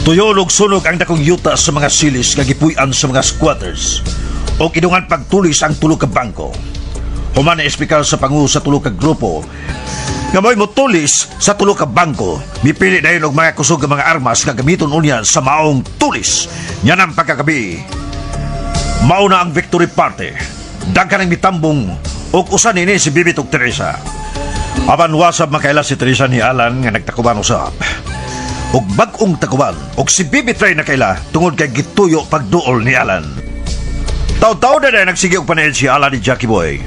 Tuyolog sunog ang dakong yuta sa mga silis nga gipuy-an sa mga squatters o idungan pagtulis ang tulo ka bangko. Human na espikal sa pangu sa tulo ka grupo nga mo'y motulis sa tulo ka bangko, mipili dayon og mga kusog nga mga armas nga gamiton unya sa maong tulis. Yan ang pagkagabi. Mauna ang victory party. Dagkan ang mitambong o usan ini si Bibit ug Teresa. Aban wasab makaila si Teresa ni Alan nga nagtakuban usab. Og bag-ong takuban og si Bibit ray nakaila tungod kay gituyo pagduol ni Alan. Taw-taw na nagsige og panel si Alan ni Jackie Boy.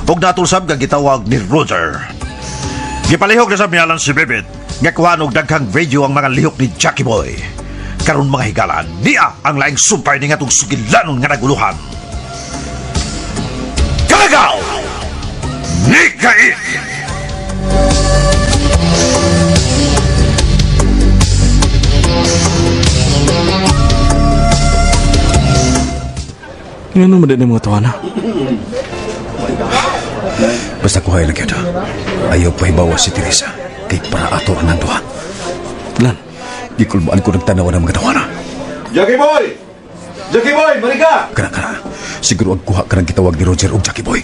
Og natulsab nga gitawag ni Roger. Gipalihok na sab ni Alan si Bibit nga kuhaan og daghang video ang mga lihok ni Jackie Boy. Karon mga higalaan, niya ang laing sumpay ni nga itong sugilanon nga naguluhan. Kalagaw! Nikait! Nga naman din ang mga tawana. Basta kuhay lang yun. Ayaw pa ibawa si Teresa. Kay para ato ang nanduha. Lan? Gikulbaan ko nagtanawa ng mga tawana. Jackie Boy! Jackie Boy, mari ka! Kana. Siguro ang kuha ka ng gitawag ni Roger o Jackie Boy.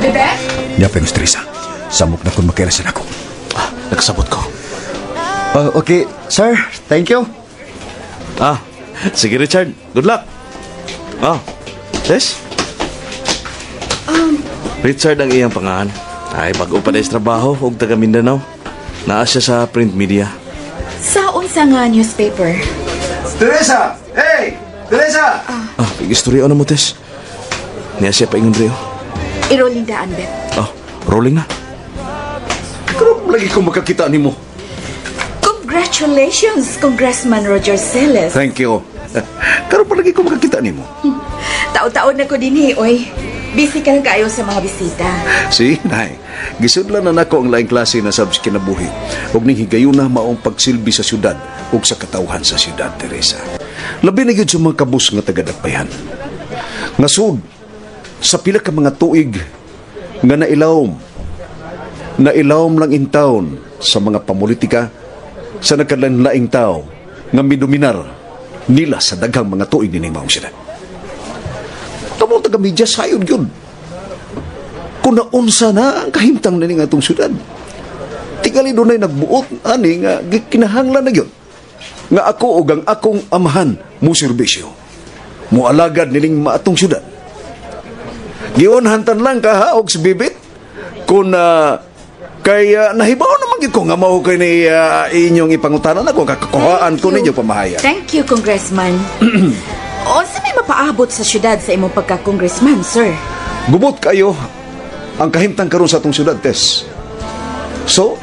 Bebe? Niya pero si Teresa. Samok na kung makilasan ako. Nagsabot ko. Okay, sir. Thank you. Sige Richard. Good luck. Yes? Richard ang iyang pangahan. Ay, bago pa na trabaho og taga Mindanao. Naa siya sa print media. Sa unsa nga newspaper? Teresa! Hey! Teresa! Istorya mo, Tess. Niya siya pa ingon rin. Irolindaan, Bet. Rolling na. Karoon lagi ko makakita ni mo. Congratulations, Congressman Roger Celes. Thank you. Karoon pa lagi ko makakita ni mo. Taon-taon na ko din oy. Busy ka lang kayo sa mga bisita. Si, nay. Gisudlan na nako ang laing klase na sabs kinabuhi. Huwag ning higayuna maong pagsilbi sa syudad o sa katauhan sa syudad, Teresa. Labi na yun sa mga kabus nga taga-dagpayan. Nasud, sa pila ka mga tuig nga nailawom lang in town sa mga pamulitika sa nagkalanlaing tao nga midominar nila sa daghang mga tuig ni maong syudad. Tamo taga-media sayod yun. Kung naunsa na ang kahimtang na nga itong syudad. Tingali doon ay nagbuot, ani nga kinahanglan na yun. Nga ako o ang akong amahan mo serbisyo. Mualagad niling maatong syudad. Giunhantan lang ka ha, og si Bibit. Kung kaya nahibaw naman ko nga mao kay ni inyong ipangutanan ako, kakakuhaan ko ninyo pamahaya. Thank you, Congressman. O sa may mapaabot sa syudad sa imong pagka-congressman, sir? Gubot kayo ang kahimtang karon sa atong syudad, Tess. So,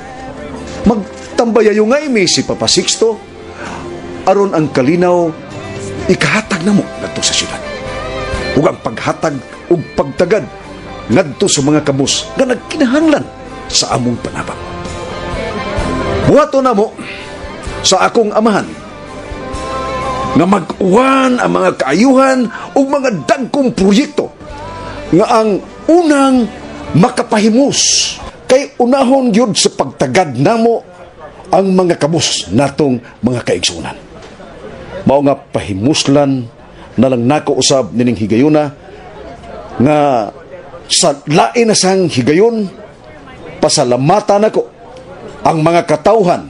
magtambayayo nga imi si Papa Sixto aron ang kalinaw ikahatag na mo ngadto sa syudad. Ug ang paghatag ug pagtagad ngadto sa mga kabus nga nagkinahanglan sa among panabang. Buhaton na mo sa akong amahan nga mag-uwan ang mga kaayuhan o mga dagkong proyekto nga ang unang makapahimus kay unahon yun sa pagtagad namo ang mga kabus natong mga kaigsunan. Mao nga pahimuslan na lang nako usab nining higayuna nga sa lain na sang higayon pasalamatan nako ang mga katawhan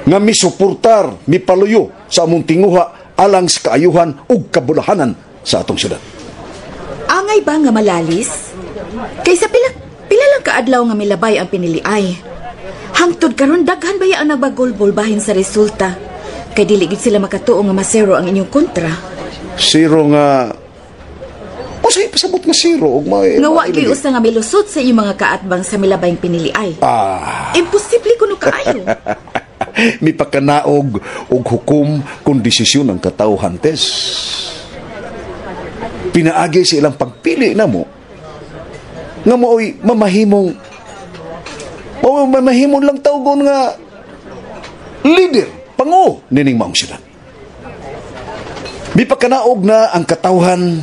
nga misuportar, mipaluyo sa among tinguha alang sa kaayuhan ug kabulahanan sa atong syudad. Angay ba nga malalis? Kaysa pila lang kaadlaw nga milabay ang piniliay. Hangtod karon daghan baya ang nagbagolbol bahin sa resulta. Kay dili gid sila makatuo nga masero ang inyong kontra. Zero nga Usay pasabot nga zero ug may nga wa gyud usa nga milusot sa inyong mga kaatbang sa milabayng piniliay. Imposible kuno kaayo. Mipakanaog og hukom kung desisyon ng katawhan, Tess. Pinaagi sa ilang pagpili na mo nga mo'y mamahimong lang tawgon nga leader, pangu nining maong syudad. Mipakanaog na ang katawhan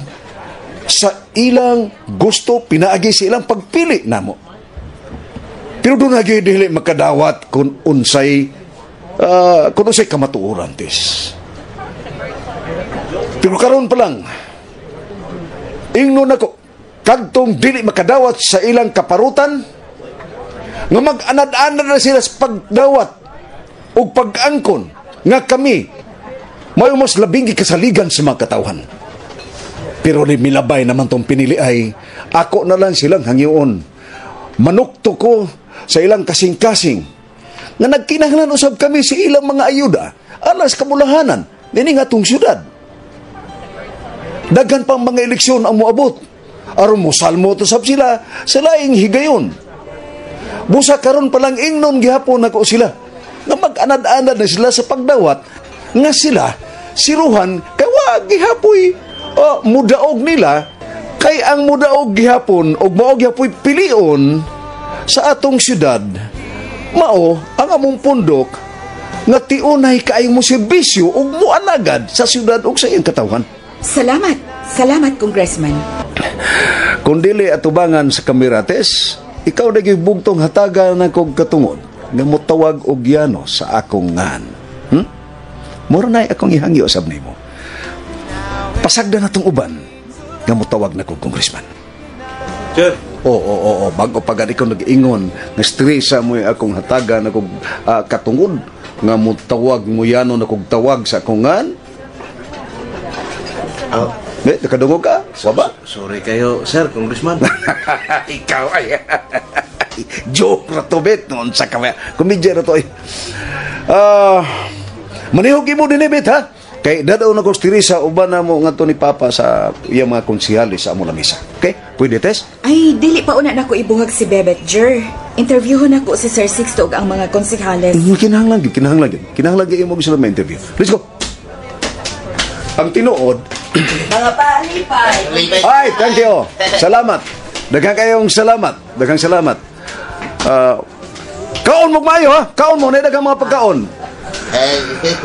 sa ilang gusto, pinaagi sa ilang pagpili na mo. Pero doon lagi dili makadawat kung unsay kamatuoran, tis. Pero karon pa lang, ingnon ako, kadtong dili makadawat sa ilang kaparutan, nga mag-anad-anad na sila sa pagdawat o pag-angkon, nga kami, may mas labing kasaligan sa mga katawhan. Pero ni milabay naman tong pinili ay, ako na lang silang hangyoon. Manukto ko sa ilang kasing-kasing, nga nagkinahanglan usab kami sa ilang mga ayuda, alas kamulahanan, nini nga tong syudad. Daghan pang mga eleksyon ang moabot, aron mo salmo to sab sila sa laing higayon. Busa karon pa lang ingnon gihapon nako sila, nga mag-anad-anad na sila sa pagdawat, nga sila siruhan kay wa gihapoy mudaog nila, kay ang mudaog gihapon og mao gihapoy pilion sa atong syudad, mao ang among pundok nga tiunay kaayong mo serbisyo ug muanagad sa syudad ug sa iyang katawhan. Salamat, Congressman. Kung dili atubangan sa kamerates, ikaw na gibugtong hataga na kong katungod nga mutawag og yano sa akong ngan. Mura na akong ihangyo sab nimo. Pasagda na tong uban nga mutawag na kong congressman. Sir. Oo. Bago pa gani ko nag-ingon, nga stressa mo yung akong hataga na kong katungod nga mutawag mo yano na kong tawag sa akong ngan. Nakadungog ka? Waba? Sorry kayo, sir, congressman. Ikaw ay joke na to, bet. Noon sa kamay. Komedya na to ay. Manihugi mo din, bet, ha? Kay dadaw na ko sa uban na mo nga to ni Papa sa iyang mga konsihalis sa among lamisa. Okay? Pwede, Tess? Ay, dili pa una na ko ibuhag si Bebet, Jer. Interviewon ako si Sir Sixto ug ang mga konsihales. Kinahanglan mo sila ma-interview. Let's go. Ang tinuod, Mga palipay. ay, thank you. Salamat. Daghang salamat. Kaon mo mayo, ha? Kaon mo, daghang mga pagkaon.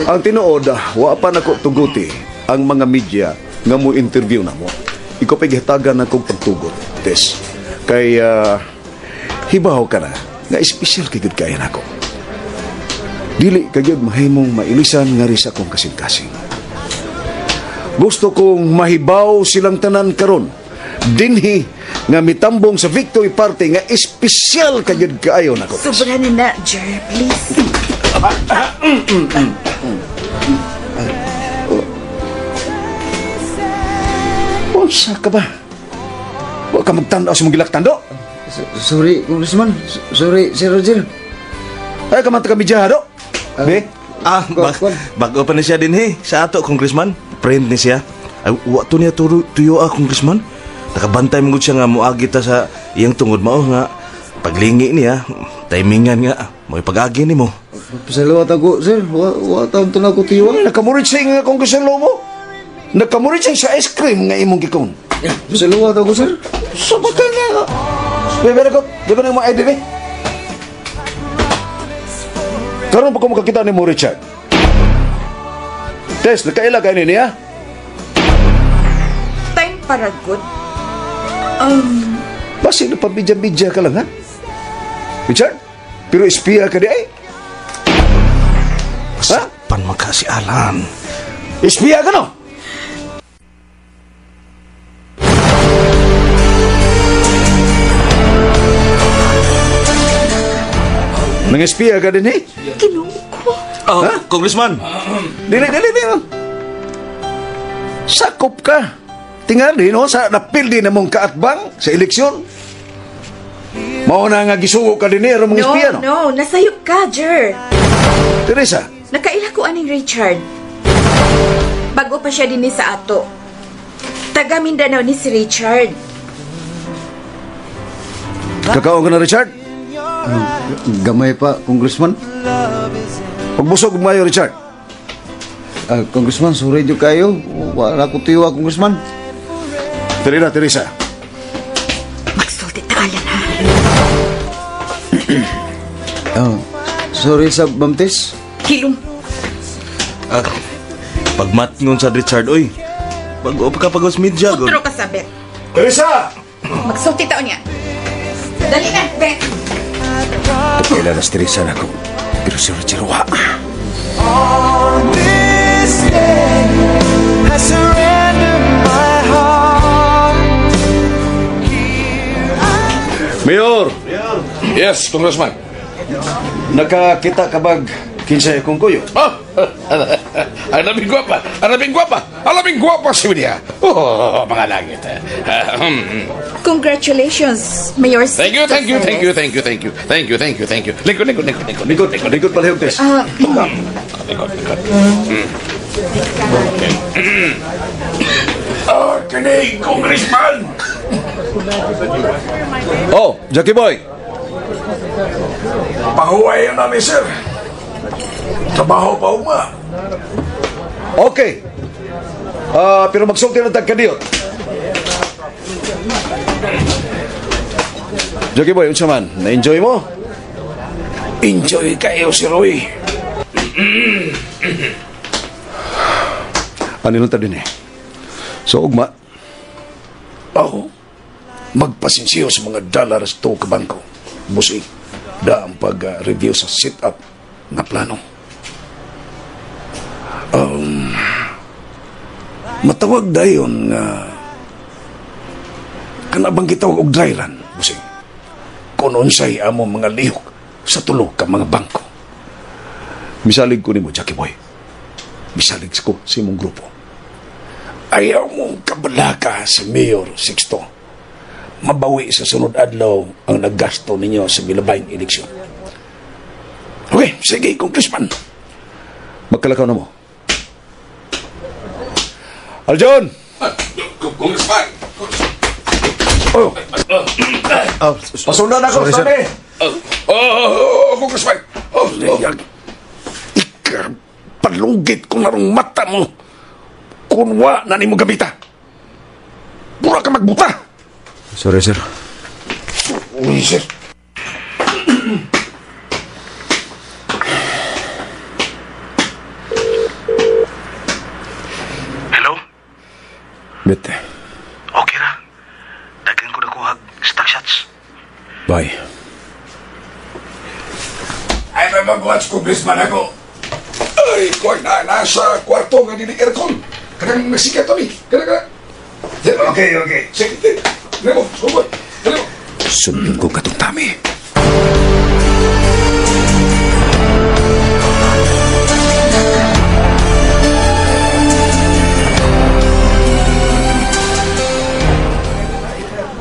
Ang tinuod, wa pa nako tuguti ang mga media nga mo interview na mo. Ikaw pa gihatagan na kong pagtugot, Tess. Kay hibaw ka na nga espesyal kay gud kaya nako. Dili kagid mahimong mailisan nga ri sa akong kasing-kasing. Gusto kong mahibaw silang tanan karon dinhi nga mitambong sa victory party nga espesyal kagid kaayo nako. Sobra na, Jer, please. Unsa ka ba? Wa ka magtanda sa mong gilaktando? Sorry, Congressman. Sorry, Sir Roger. Ay, kamanta kami dyan, do? Be? Bago pa na siya din, sa ato, congressman. Friend ni siya. Ay, wato niya tuyo, congressman. Nakabantay mo siya nga muagi ta sa iyang tungod mao nga. Paglingi niya, timingan nga. May pag-agi ni mo. Pasalamat ako, sir. Watan to na ko tiyo. Nakamurit sa nga kung gusto mo. Nakamurit sa ice cream nga imong gikon. Pasalamat ako, sir. Sabat ka nga. Bebe ko, di ba nang mga ID, be? Karoon pa ko makakita ni mo, Richard. Tess, nakaila ka niya? Time para good. Basi na pabidya-bidya ka lang, ha? Richard? Pero espiya ka di ay? Ha? Pan magkasialan. Espiya ka, no? Nang-espiya ka din, eh? Kinuha ko. Congressman. Dili. Sakop ka. Tingali, no? Sa napildi na mong kaatbang sa eleksyon. Mauna nga gisugo ka din, eh? Mong espiya, no? No, nasayop ka, Jer. Teresa? Nakaila ko aning Richard. Bago pa siya din sa ato. Taga Mindanao ni si Richard. Kakaon ka na, Richard? Gamay pa, Congressman. Pagbusog mayo, Richard. Congressman, sorry dyo kayo. Wala ko tiyo, Congressman. Dali na, Teresa. Magsulti taalan, ha? Sorry sa Bamtes. Hilong. Pagmatngon sa Richard, oy. Bago pa kapag media, Putro ka sa bet. Teresa! Magsulti taon niya. Dali na, bet. Kailan na si Teresa na ako. Pero si Richard wa. On this day, I surrender my heart. Mayor! Yes, Congressman. Nakakita ka bag kinsay kong kuyo? Alaming gwapa si Widia. Oh, mga langit. Congratulations, Mayor Thank you. Likod palihog, Tess. Likod. Kinig, Congressman! Oh, Jackie Boy. Pahuwayan namin, sir. Trabaho pa uma. Okay. Pero magsulti ng tagkadiyot. Jackie Boy, unsa man? Na-enjoy mo? Enjoy kayo, si Roy. Ano ta din eh? So, ugma, Ako, magpasinsiyo sa mga dollars to ka bangko. Busi, da ang pag-review sa sit-up na plano. Matawag dayon nga kanabang kitawag og dry run, busi. Kung unsay amo mga lihok sa tulog ka mga bangko. misalig ko ni mo, Jackie Boy. Misalig ko sa imong grupo. Ayaw mong kabalaka sa Mayor Sixto. Mabawi sa sunod adlaw ang naggasto ninyo sa bilabayng eleksyon. Okay, sige, Congressman. Magkalakaw na mo. Aljon! Congressman! Oh! Pasundan ako, sabi! Congressman! Palunggit ko na rong mata mo. Kunwa na ni mo gabita. Pura ka magbuta. Sorry, sir. Uy, sir. Hello? Bete. Okay ra. Dagan ko na kuha stock shots. Bye. Ay, may mag-watch Congressman ako. Ay, kuha na nasa kwarto nga nili aircon. Kanang nasikat to ni. Kanang. Okay. Sige. Dali mo, suboy. Dali mo. Sundin ko katong tami.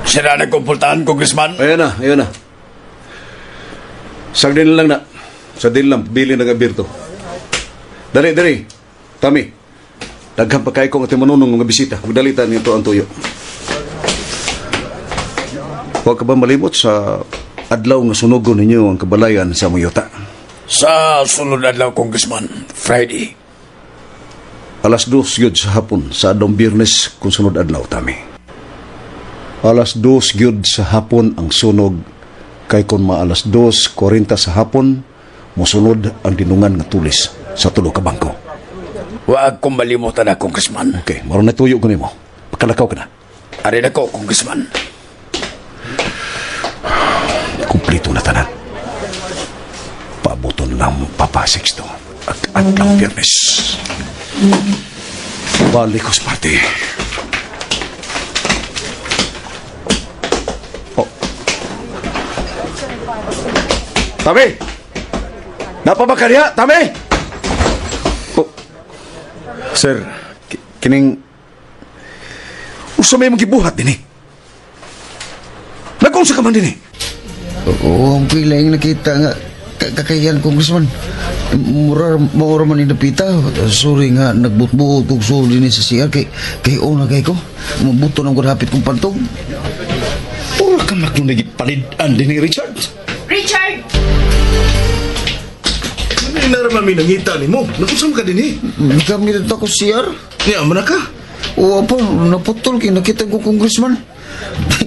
Siya na nagkumpultahan, Congressman. Ayan na. Sagdin lang na. Sa din lang, bili ng abirto. Dali. Tami. Daghang pa kayo kong ati manunong mga bisita. Magdalita nito ang tuyo. Huwag ka ba malimot sa adlaw nga sunugon ninyo ang kabalayan sa Muyota? Sa sunod adlaw, Congressman, Friday. Alas 2 gyud sa hapon sa adong Biyernes kung sunod adlaw, Tami. Alas 2 gyud sa hapon ang sunog kay kun maalas 2:40 sa hapon mosunod ang dinungan nga tulis sa tulo ka bangko. Huwag kong malimutan na, Congressman. Okay, maron na tuyo ko nimo. Pagkalakaw ka na. Ari na ko, Congressman. Kumplito na tanan. Paabuton lang mo, Papa Sixto. At adlang Biyernes. Balikos party. Oh. Tami! Napabaka niya, Tami! Oh. Sir, kining... Usa may magibuhat din eh. Nag-unsa ka man din eh. Oo, ang pila yung nakita nga kakayan, Congressman. Mura man inapita. Sorry nga, nagbutbuot kong sorry ni sa siya. Kay una kay ko. Mabuto ng kurapit kong pantong. Pura ka maklong nagipalidan din ni Richard. Richard! Ano yung naramami nangita ni mo? Nakusam ka din eh. Kami rin ako siyar. Niya mo na ka. Oo po, naputol kay nakita ko, Congressman.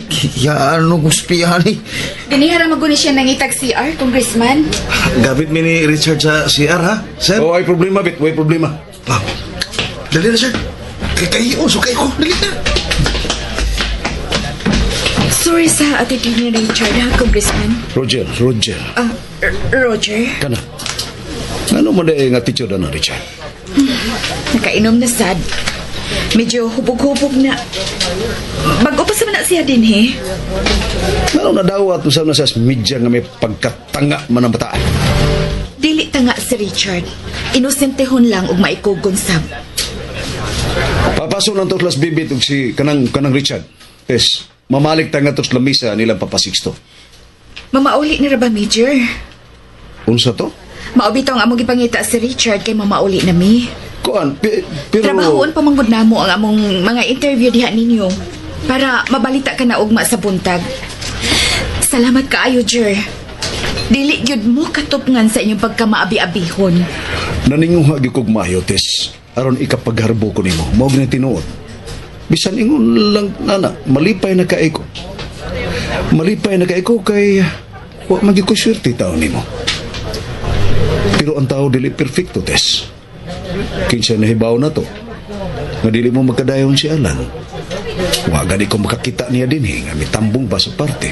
Kaya ano kong spiyahan eh. Ganihara maguni siya nangitag CR, Congressman. Gabit mi ni Richard sa CR ha? Sir? Oh, ay problema, bit. May problema. Ah, dali na sir. Kay so kay ko. Dali na. Sorry sa attitude ni Richard, ha, Congressman? Roger. Roger? Kana. Ano man ang attitude na, Richard? Nakainom na sad. Medyo hubog-hubog na. Bago pa sa na siya din, he? Ano na daw at usap na sa media nga may pagkatanga man ang bataan? Dili tanga si Richard. Inosentehon lang ug maikugon sab. Papaso ng tos bibit ug si kanang Richard. Yes, mamalik ta nga tos lamisa nilang papasiksto. Mamauli ni ra ba, Major? Unsa to? Maubitaw ang among gipangita si Richard kay mamauli na mi. Kuan, pero... Trabahoon pa manggod namo ang among mga interview diha ninyo para mabalita ka na ugma sa buntag. Salamat kaayo, Jer. Dili gyud mo katupngan sa inyong pagkamaabi-abihon. Naninguha gyud kog maayo, Tess. Aron ikapagharbo ko nimo, mao gina tinuod. Bisan ingon lang nana, malipay na kay ko. Malipay na kay ko kay wa magi ko swerte taon nimo. Pero ang tao dili perfecto, Tess. Kinsa nahibaw na to. Nga dili mo magkadayon si Alan. Wa gani ko makakita niya din nga mitambong ba sa party.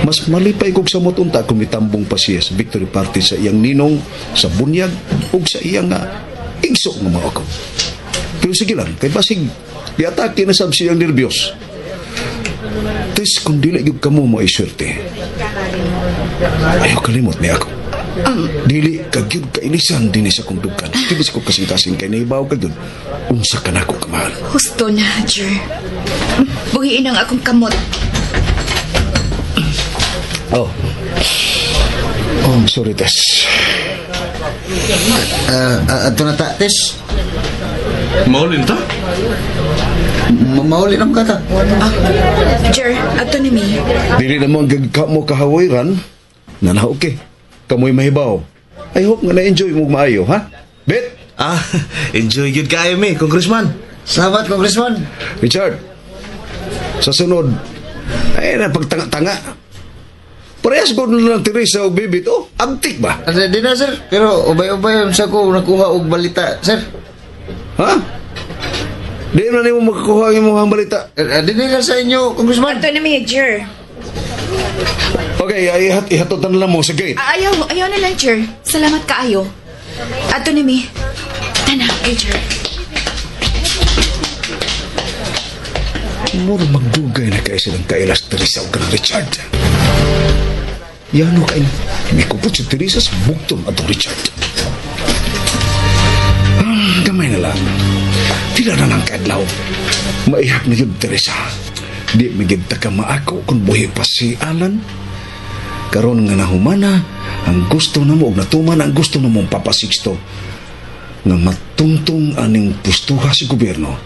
Mas malipay kog sa motunta kung mitambong pa siya sa victory party sa iyang ninong, sa bunyag, ug sa iyang igso nga mga ako. Pero sige lang, kay basig iatake na sab siyang nervyos. Tes kung dili gyud kamo mo ay swerte. Ayaw kalimot niya ako. Dili kagyud kainisan din sa kong dugkan. Tibis ko kasing-kasing kay naibaw ka dun. Unsa ka na ko kamahal. Husto na, Jer. Buhiin ang akong kamot. Oh, sorry, Tess. Ato na ta, Tess. Maulin ta? Mauli lang ka ta. Jer, ato ni mi. Dili na mo ang gagka mo kahawiran. Na okay. Kamoy mahibaw. I hope nga na-enjoy mo maayo, ha? Bet? Enjoy yun kayo mi, Congressman. Salamat, Congressman. Richard, sa sunod, ay na pagtanga-tanga. Parehas ko lang Teresa o Bibit. Oh, antik ba? Di na, sir. Pero ubay-ubay sa ko nakuha og balita, sir. Ha? Di na mo makakuha ang mga balita. Di na sa inyo, Congressman. Ato ni mi, Jer. Okay, ihatotan na lang mo sa gate. Ayaw na lang, Jer. Salamat kaayo. Ato ni mi. Tanaw kay Jer. Muro magdugay na kayo silang kailas Teresa o kanang Richard. Yano kayo. May kupot si Teresa sa bukton at Richard. Gamay na lang. Pila na lang kadlaw. Maihap na yun, Teresa. Di magigta ka maako kung buhi pa si Alan. Karon nga nahumana, ang gusto na mo, natuman ang gusto na mong papasiksto nga matungtong aning pustuha si gobyerno.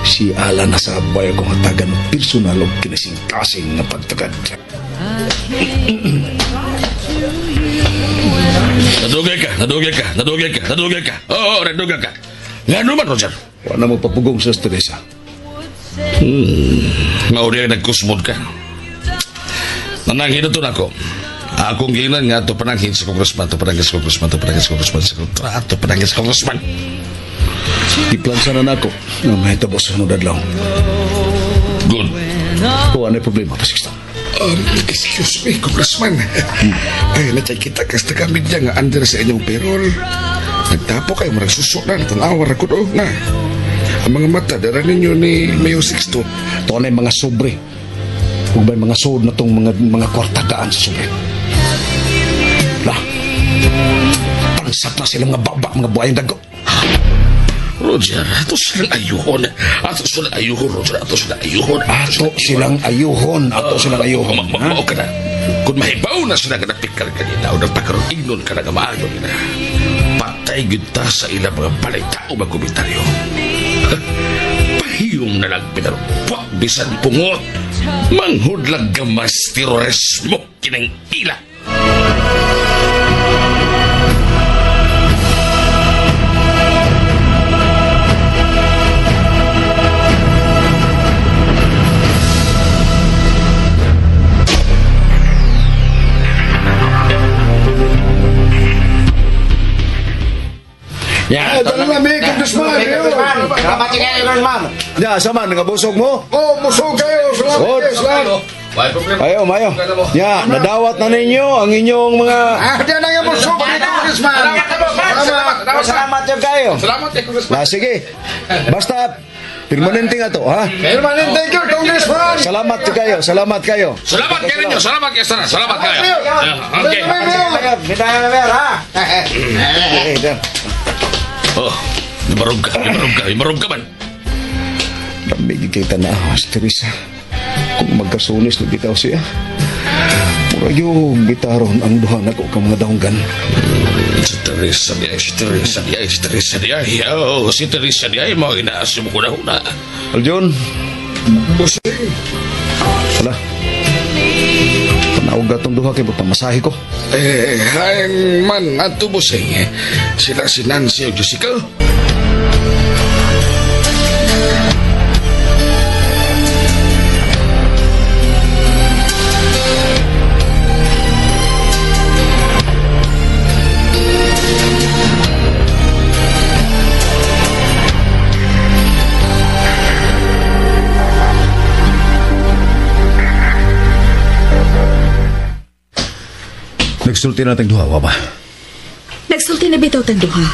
Si Alan na sa abay akong hatagan ng personal o kinasing-kasing nga pagtagad. Nadugay ka. Oo, nadugay ka. Nga naman, Roger. Wala mo papugong sa Teresa. Mauri ang nagkusmod ka. Nananghin ito na ako. Akong gilan nga ito pananghin sa Congressman. Iplansa na ako na may tabos sa nudadlaw. Good. O ano yung problema, Pasiksto? Excuse me, Congressman. Ay, natay kita kas tagamid niya nga under sa inyong payroll. Nagtapo kayo, marang susok na. Tanawar ako doon na. Ang mga mata, dara ninyo ni Mayo Sixto. Ito na yung mga sobre. Huwag ba yung mga sood na itong mga kwartagaan sa sobre. Lah, tansat na sila mga babak, mga buhayang dago. Roger, ato silang ayuhon. Roger. Ato silang ayuhon. Mao ka na. Kung mahibaw na sila ka napikal kanina o nagpakaroon ignon ka na nga maayon na patay gita sa ilang mga balita o mga komentaryo. Pahiyong na lang pinarupok bisan pungot. Manghudlag gamas terorismo kinang ila. Ya, tanong na may Congressman. Kapatid kayo, Congressman. Ya, sama, nangabusog mo? Oh, musog kayo. Salamat. May problema. Ayo, mayo. Ya, nadawat na ninyo ang inyong mga... Diyan na yung muso ko dito, Congressman. Salamat yung kayo. Salamat, Congressman. Na, sige. Basta, permanente nga to, ha? Permanent, thank you, Congressman. Salamat kayo, salamat kayo. Salamat kayo ninyo. Salamat kayo, sana. Salamat kayo. Okay. Kita na, Mayor, ha? Oh, imarog ka man. Nabigay kita na ako, si Teresa. Kung magkasunis na bitaw siya, mura yung bitaron ang duha na ko ka mga daunggan. Si Teresa di ay. Oh, si Teresa di ay. Mga inaasum ko na huna. Aljon, wala. Panawag ka itong duha kayo, pamasahe ko. Hayang man, ato busing. Sila si Nancy o Jessica. Nagsulti natin duha, wa ba? Nagsulti na bitaw tang duha.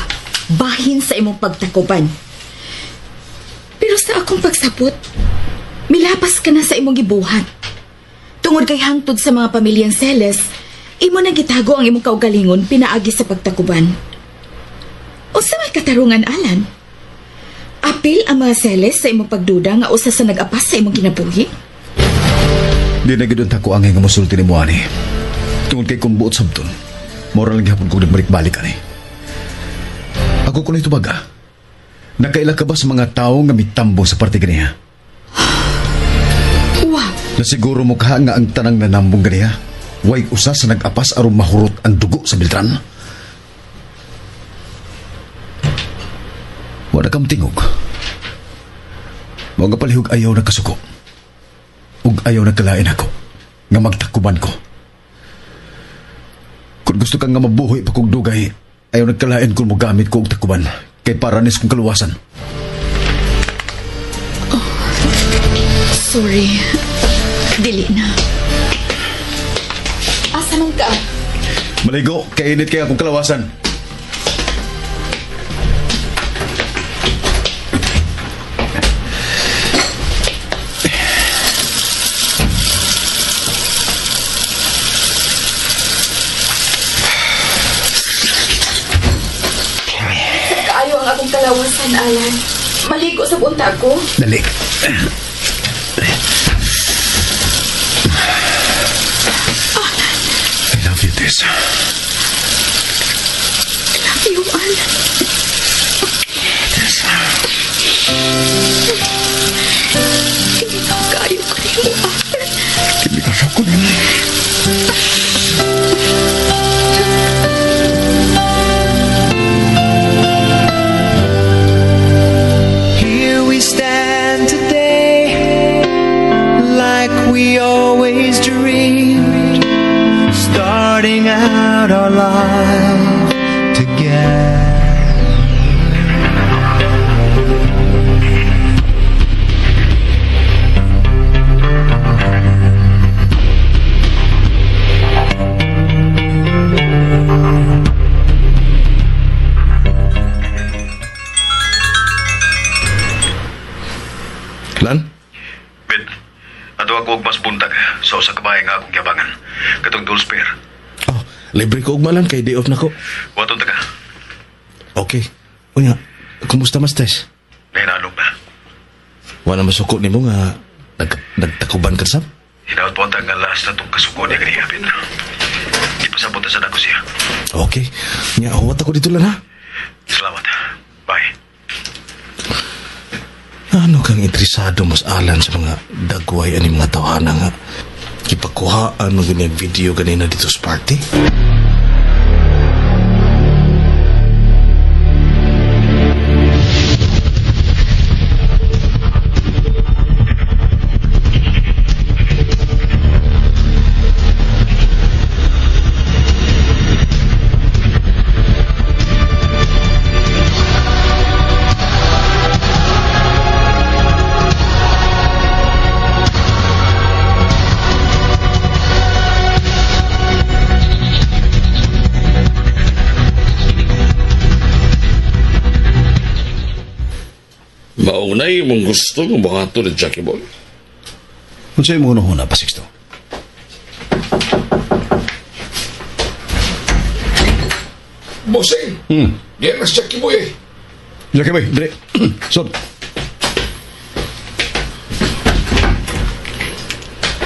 Bahin sa imong pagtakuban. Pero sa akong pagsabot, milapas ka na sa imong gibuhat. Tungod kay hangtod sa mga pamilyang Celes, imo na gitago ang imong kaugalingon pinaagi sa pagtakuban. O sa may katarungan, Alan? Apil ang mga Celes sa imong pagduda nga usa sa nag-apas sa imong kinabuhi? Di na gidon tako angay nga musulti ni mo, ani. Tungod kay kung buot sabton, moral lang hapon kong nagbalik-balik, ani. Ako ko na ito baga. Nakaila ka ba sa mga tao nga mitambo sa parte ganiha? Wow! Nasiguro mo ka nga ang tanang nanambong ganiha? Way usa sa nag-apas aron mahurot ang dugo sa Beltran? Wala kang tingog. Mga palihog ayaw na kasuko. Ug ayaw na kalain ako nga magtakuban ko. Kung gusto kang nga mabuhay pa kong dugay, ayaw nagkalain kung magamit ko og takuban kay paranis kong kaluwasan. Oh, sorry. Dili na. Asa man ka? Maligo, kainit kaya akong kalawasan. Akong kalawasan, Alan. Maligo sa bunta ko. Dali. I love you, Tessa. I love you, Alan. Tessa. Kinigaw kayo ko rin mo, Alan. Kinigaw ko rin mo. We always dreamed, starting out our life together. Lan? Ben, ato ako og mas buntag sa usa ka bahay nga akong giabangan. Katong Dulsper. Oh, libre ko og malan kay day off na ko. Waton taga. Okay. Unya, kumusta mas Tess? Nahinalog na. Wala masuko nimo nga nagtakuban ka sab? Hinaot po ang nga last na itong kasuko niya ganihapin. Ipasabot na sa nako siya. Okay. Nya, huwat ako dito lang ha. Salamat. Bye. Ano kang interesado mas Alan sa mga dagway ani mga tawhana nga ipakuhaan mo ganyan video ganina dito sa party? Maunay mong gusto ng buhato ni Jackie Boy. Kung sa'yo mo huna pa, Sixto. Bossing! Yan na si Jackie Boy eh. Jackie Boy, dali. Sod.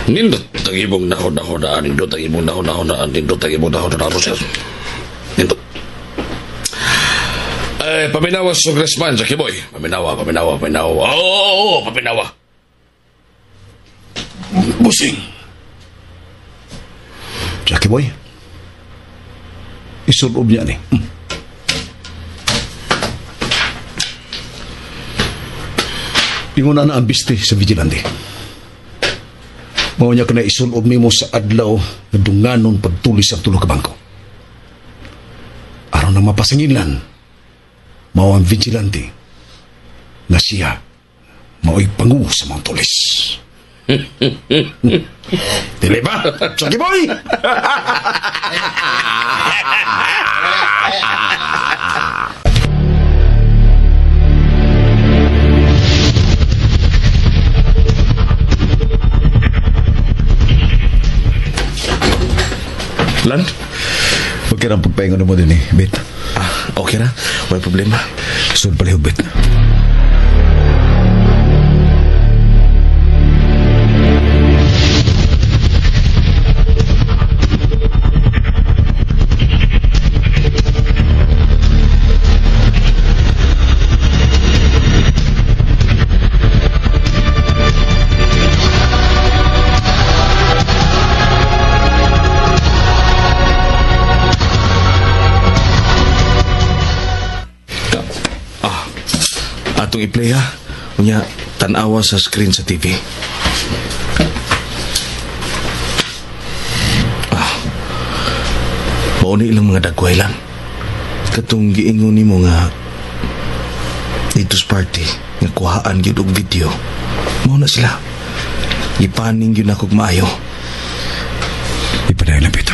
Nindot tagibong nahon-nahonaan, nindot tagibong nahon-nahonaan, nindot tagibong nahon-nahonaan, sir. Nindot. Paminawa sa Congressman, Jackie Boy. Paminawa. Oo, paminawa. Busing. Jackie Boy. Isulob niya ni. Inguna na ang biste sa vigilante. Mao niya ka na isulob nimo sa adlaw na dunganon pagtulis ang tulo ka bangko. Aron na mapasingilan, mao ang vigilante na siya mao'y pangu sa mga tulis. Dili ba? Jackie Boy! Lan? Okay lang pagpahingon mo din Bet. Okay na. May problema. Sul palihog, Bet. Atong i-play ha. Unya, tanawa sa screen sa TV. Mauni ilang mga dagway lang. Katong giingon nimo nga dito sa party nga kuhaan gyud og video. Mao na sila. Ipaning gyud na kog maayo. Ipaday lang, Bet.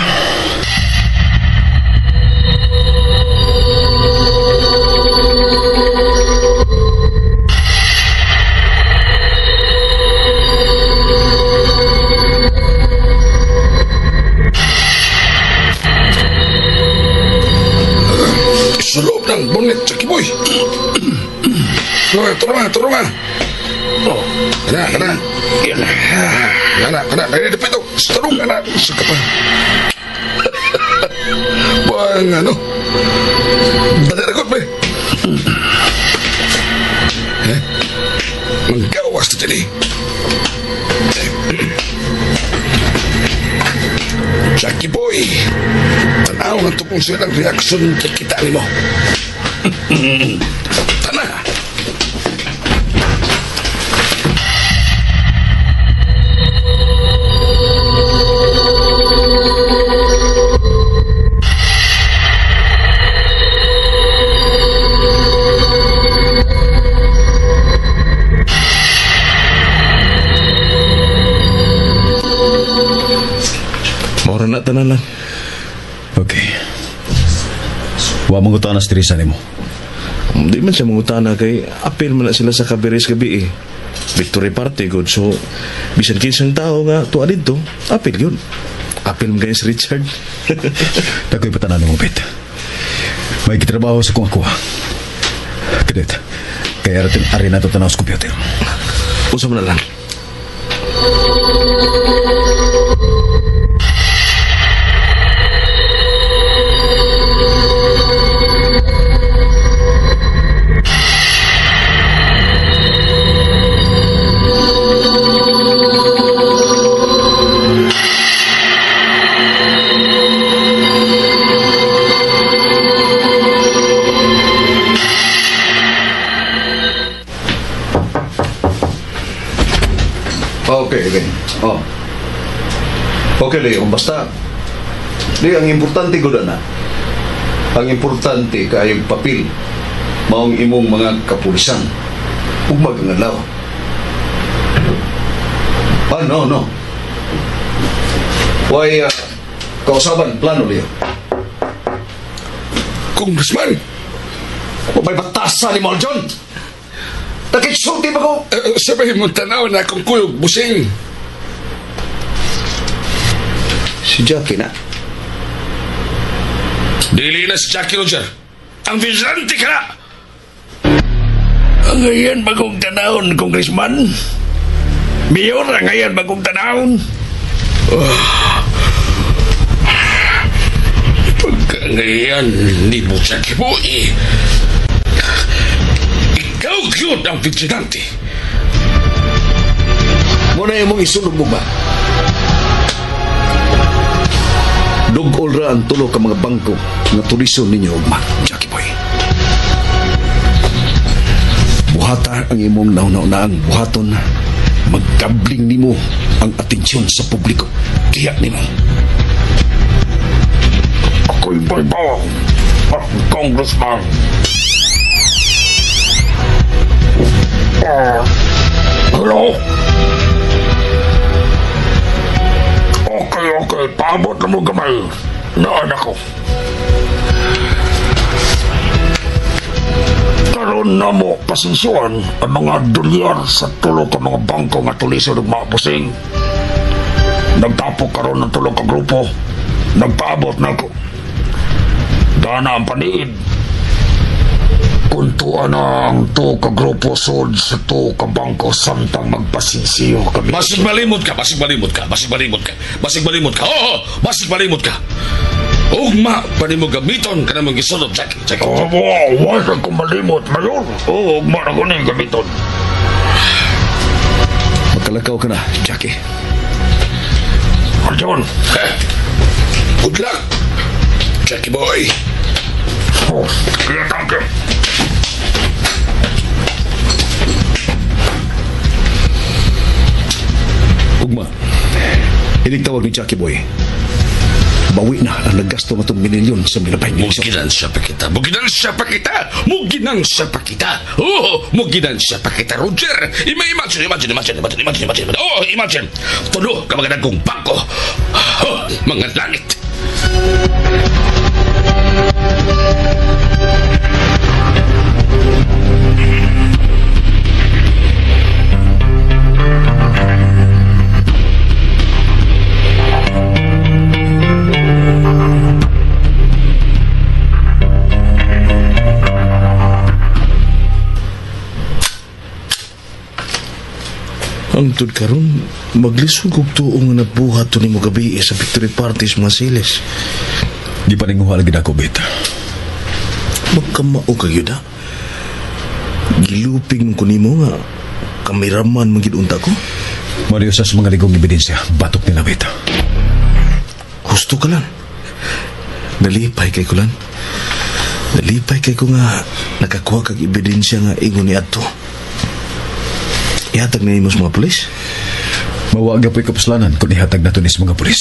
Sa loob ng bonnet, Jackie Boy. Turma. Oh, kana. Kana. Dapit ito. Tarong kana. Sa kapan. Buang ano. Badarakot ba? Manggawas na dyan eh. Jackie Boy, tanaw na ito kung silang reaksyon kita ni mo. Tana! Mora na tanan lang. Okay. Wa mong na stresa nimo. Di man siya mangutana kay apil man na sila sa kabiris gabi eh. Victory party good. So, bisan kinsang tao nga tuwa dito, apil yun. Apil mo si Richard. Dagoy patanan mo, Bet. May kitrabaho sa kung ako. Kadet, kaya ari na ito tanaw sa computer. Usap na lang. Okay, okay. Oh. Okay, Leon. Basta, di, ang importante ko na. Ang importante kayong papel. Maong imong mga kapulisan. Huwag magangalaw. No. Why, kausaban, plano, Leon. Congressman! May batasan ni Mal John! Nakitsulti ba ko? Sabihin mo tanaw na akong kuyog, busing. Si Jackie na. Dili na si Jackie Roger. Ang vigilante ka na! Ang ngayon bagong tanahon, Congressman. Mayor, ang ngayon bagong tanahon. Pagkangayan ni mo Jackie Boy, ikaw yun ang vigilante. Muna yung mong isulog mo ba? Dugol ra ang tulo ka mga bangko nga tuliso ninyo, ugma, Jackie Boy. Buhata ang imong nauna-unaang buhaton, magkabling nimo ang atensyon sa publiko. Kaya nimo. Ako'y baybawang at congressman. Hello? Okay, paabot na mo gamay na anak ko. Karoon na mo pasensyon ang mga dolyar sa tulog ka mga bangko nga tuliso ng mga busing. Nagtapok karoon ng tulog ka grupo. Nagpaabot na ko. Dana ang paniid. Kuntuan na ang to ka grupo sold sa to ka bangko samtang magpasinsiyo kami. Basig malimot ka. Oo, basig malimot ka. Ugma, pa ni mo gamiton ka na mong gisulod, Jackie. Wala kong malimot, Mayor. Ugma na ko na yung gamiton. Magkalakaw ka na, Jackie. John, good luck, Jackie Boy. Kaya tangke. Ugma, hinig tawag ni Jackie Boy. Bawi na ang naggasto na itong minilyon sa milabay niyo. Muginan siya pa kita, Roger. Imagine. Tulo ka mga nagkong bangko. Mga langit. Angtud karon maglisod og tuong nga nabuhat to nimo gabi sa victory parties mga siles. Di pa ninguha lagi dako, Bet. Magkamao ka gyud ha. Giluping ko nimo nga kameraman magid unta ko. Mario sa mga ligong ebidensya, batok nila, Bet. Gusto ka lang. Nalipay kay ko lang. Nalipay kay ko nga nakakuha kag ebidensya nga ingon ni adto. Ihatag na nimo sa mga pulis? Mawag apoy kapuslanan kung ihatag na to ni sa mga pulis.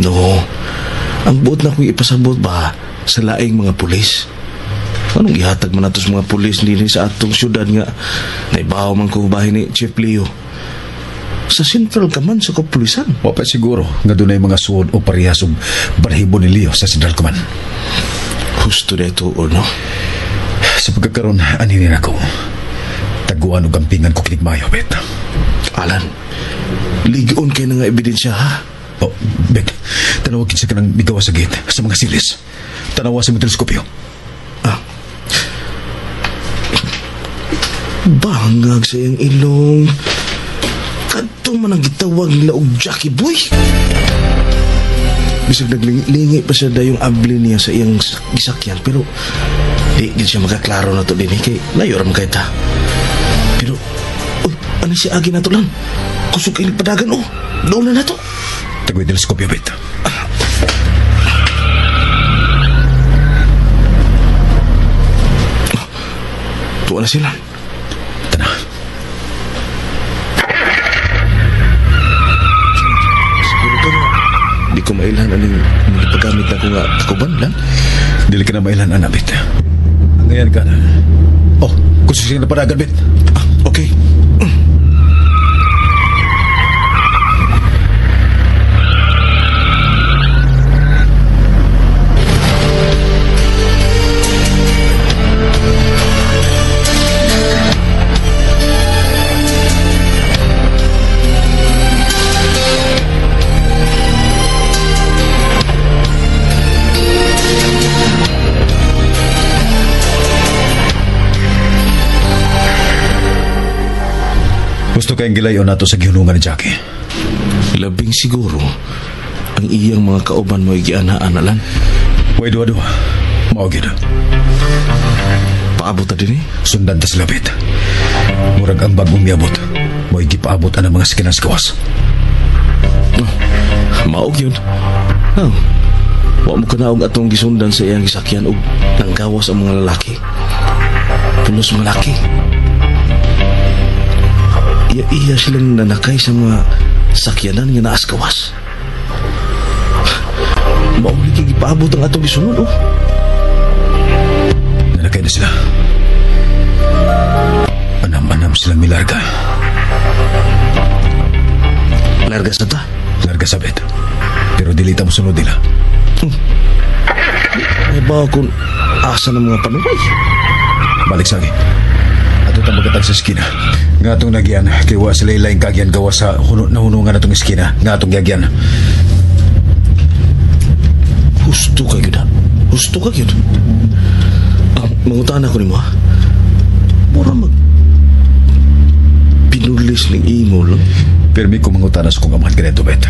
No. Ang buot na kong ipasabot ba sa laing mga pulis? Anong ihatag man nato sa mga pulis din sa atong syudad nga naibaw man ko bahay ni Chief Leo? Sa Central Command sa kapulisan? Wapa siguro nga doon ay mga suod o parehas og balahibo ni Leo sa Central Command. Gusto na ito o no? Sa pagkakaroon, aninin ako. Taguan o gampingan ko kinigmayo, Bet. Alan, ligon kayo na nga ebidensya, ha? Oh, Bet, tanawagin sa kanang ligawa sa gate sa mga silis. Tanawa sa mga teleskopyo. Bangag sa iyang ilong. Kadto man ang gitawag nila og Jackie Boy. Bisag naglingi pa siya dayong abli niya sa iyang gisakyan, pero di siya makaklaro na to din kay nayoram kay ta. Pero ano si agi na to lang? Kusog kayo padagan doon na to. Tagoy teleskopyo, Bet. Tuwa na sila. Tana. Siguro ka na di ko mailan aning paggamit na ko nga kakuban lang. Dili ka na mailan, anak, Bet. Ngayon ka na. Oh, kusog na padagan, Bet. Okay. kayong gilayon nato sa gihunungan ni Jackie. Labing siguro ang iyang mga kauban mo igianaan na lang. Way duwa-duwa. Maugid. Paabot na din eh. Sundan ta sila, Bet. Murag ang bagong miabot. Mo'y gipaabot ang mga sikinas gawas. Maog yun. Wa mo kanaog atong gisundan sa iyang gisakyan og nanggawas ang mga lalaki. Pulos mga lalaki. Iya silang nanakay sa mga sakyanan nga naas gawas. Mauli kay gipaabot ang atong gisunod, oh. Nanakay na sila. Anam-anam silang milarga. Larga sa ta? Larga sa, Bet. Pero dilita mo sunod nila. Ay ba kung asa ng mga panuway? Balik sa akin. Ato itong magatag sa skina. Nga itong nagyan, kay wa sila ilayang kagyan gawa sa nahunungan na itong skina. Nga itong nagyan. Husto ka yun, ha? Husto ka yun. Mangutaan ako ni mo, ha? Mura pinulis ng imo lang. Permi ko mangutaan sa kong amahan ganito, Bet.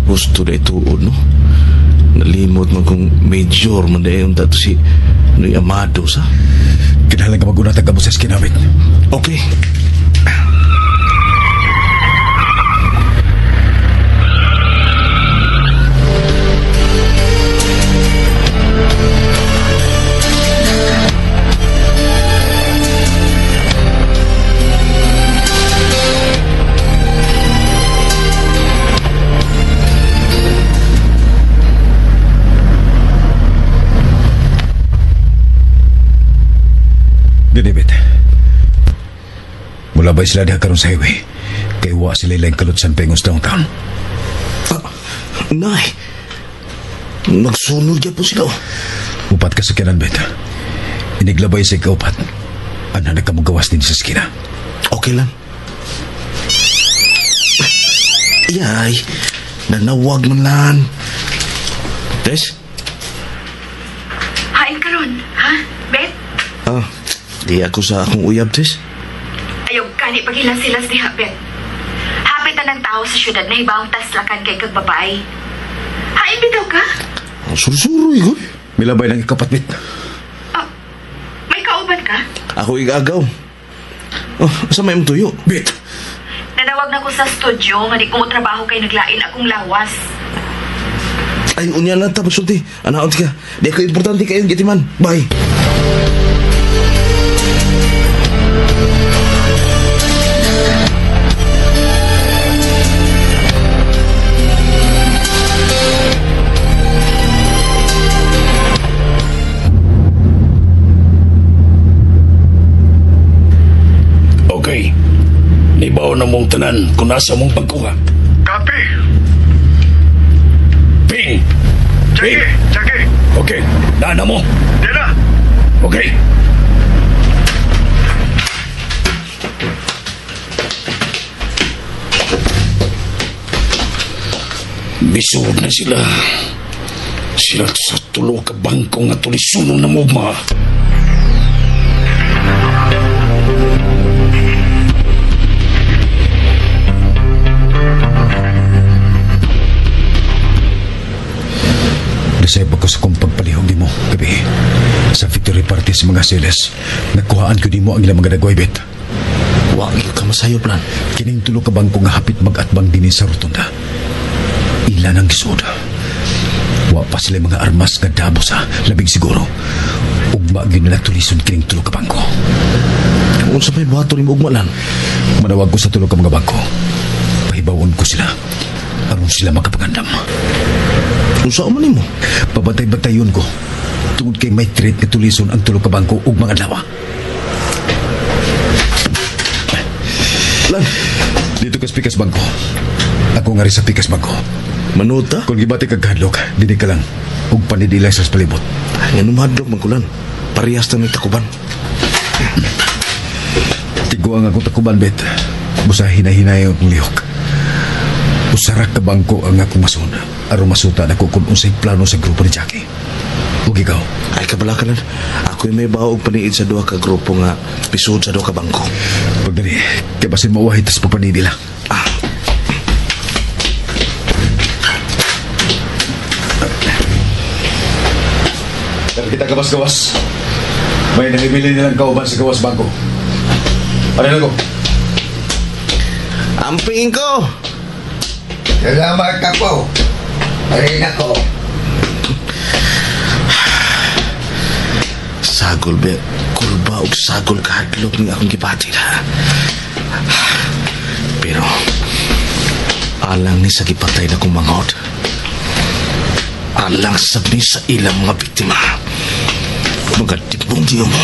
Gusto na ituod, no? Nalimot man kung major man na yung dato si Noy Amado, sa? Kinahalang ka mag-unatag mo sa skina, Bet. Okay. Dinibit. Mula ba sila diha karon sa highway? Kay wa sila ilang kalutsan pengos downtown. Nay, nagsunod yan po sila. Upat ka sa kinan, Bet. Iniglabay sa ikaupat. Ana nagkamugawas din sa skina. Okay lang. Yay, nanawag man lang. Tess? Hain ka ron, ha, Bet? Di ako sa akong uyab, Tess. Ayaw kani paghilas-hilas diha, Bet. Hapit na ng tao sa syudad na ibang taslakan kay kag babae. Hain bitaw ka? Surusuroy, ko. Milabay ng ikapat, Bet. May kauban ka? Ako igagaw. Asa may mong tuyo? Bet! Nanawag na ko sa studio nga di ko mo trabaho kay naglain akong lawas. Ay, unya na tapos sulti. Anaon ka. Di ako importante kayong gitiman. Bye. Okay. Nibaw na mong tanan kung nasa mong pagkuha. Copy. Ping! Ping! Jackie. Okay. Nana mo. Dila. Okay. Bisod na sila. Sila sa tulo ka bangko nga tulisunong na mugma. Nasayap ako sa kong pagpalihog di mo gabi. Sa victory party sa mga seles, nagkuhaan ko di mo ang ilang mga dagway, Bet. Wag ka masayo, plan. Kining tulo ka bangko nga hapit mag-atbang din sa rotunda. Ilan ang gisod. Wa pa sila mga armas nga dabo sa labing siguro. Ugma gyud na tulison kining tulo ka bangko. Kung sa may buhato ni mo ugmalan, Manawag ko sa tulo ka mga bangko. Pahibawon ko sila. Aron sila makapagandam. kung saan man mo. Pabantay-bantayon ko. Tungod kay may treat nga tulison ang tulo ka bangko ug mga lawa. Lan, Dito ka sa Pikas Bangko. Ako nga rin sa Pikas Bangko. manuta? Kung gibati kag hadlok, dinig ka lang. Ug panidilay sa palibot. Nga numadlok man kulan. Parehas na may takuban. Tiguang akong takuban, Bet. Busa hinahinay akong lihok. Usarak ka bangko ang akong masun. Aron masuta na ko kung unsay plano sa grupo ni Jackie. Ug ikaw, Ay, kabalakanan. Ako'y may baog paniid sa duha ka grupo nga pisod sa duha ka bangko. Pagdali, kaya basin mauwahi tas papanidila. Pero kita gawas-gawas. May namimili nilang kauban sa gawas bangko. Ano na ko? Amping ko! Salamat ako. Arin ako. Sagol be, kurba og sagol kahadlok ni akong gibati na. Pero, alang ni sa gipatay na kong manghod. Alang sabi sa ilang mga biktima. Mga tipong diyo mo.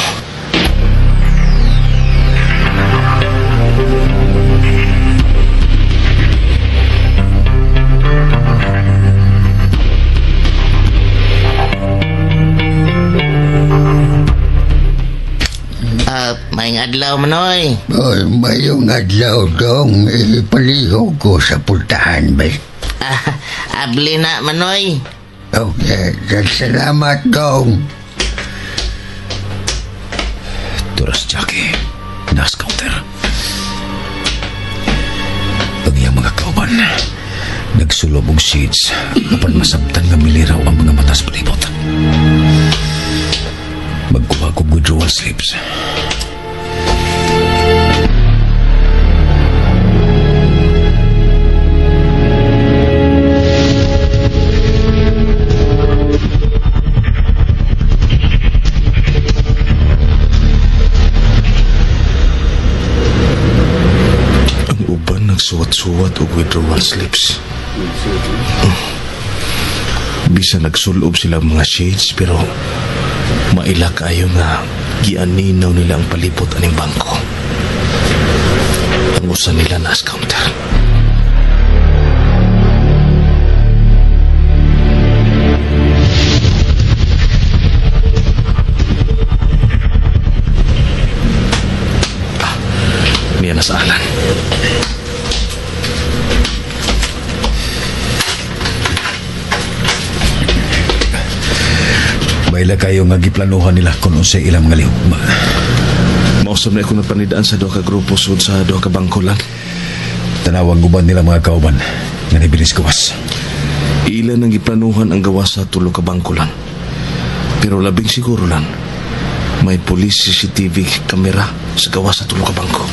Maing adlaw manoy. Oy, mayong adlaw dong. Ipalihog ko sa pultahan ba? Abli na manoy. Okay, salamat dong. Turas Jackie, nas counter. Ang iyang mga kauban, nagsulob og seeds apan masabtan nga miliraw ang mga matas palibot. Magkuha ko withdrawal slips. Suwat-suwat o withdrawal slips. Bisa nagsulob silang mga shades pero maila kayo nga gianinaw nila ang palibot aning bangko. Ang usa nila nas counter. Niya na sa alan. Maila kayo nga giplanuhan nila kung unsay ilang mga lihugma. Mausap na ako nagpanidaan sa duha ka grupo sud sa duha ka bangko lang. Tanawag guban nila mga kauban nga nibilis gawas. Ilan ang giplanuhan ang gawas sa tulo ka bangko lang. Pero labing siguro lang may police CCTV kamera sa gawas sa tulo ka bangko.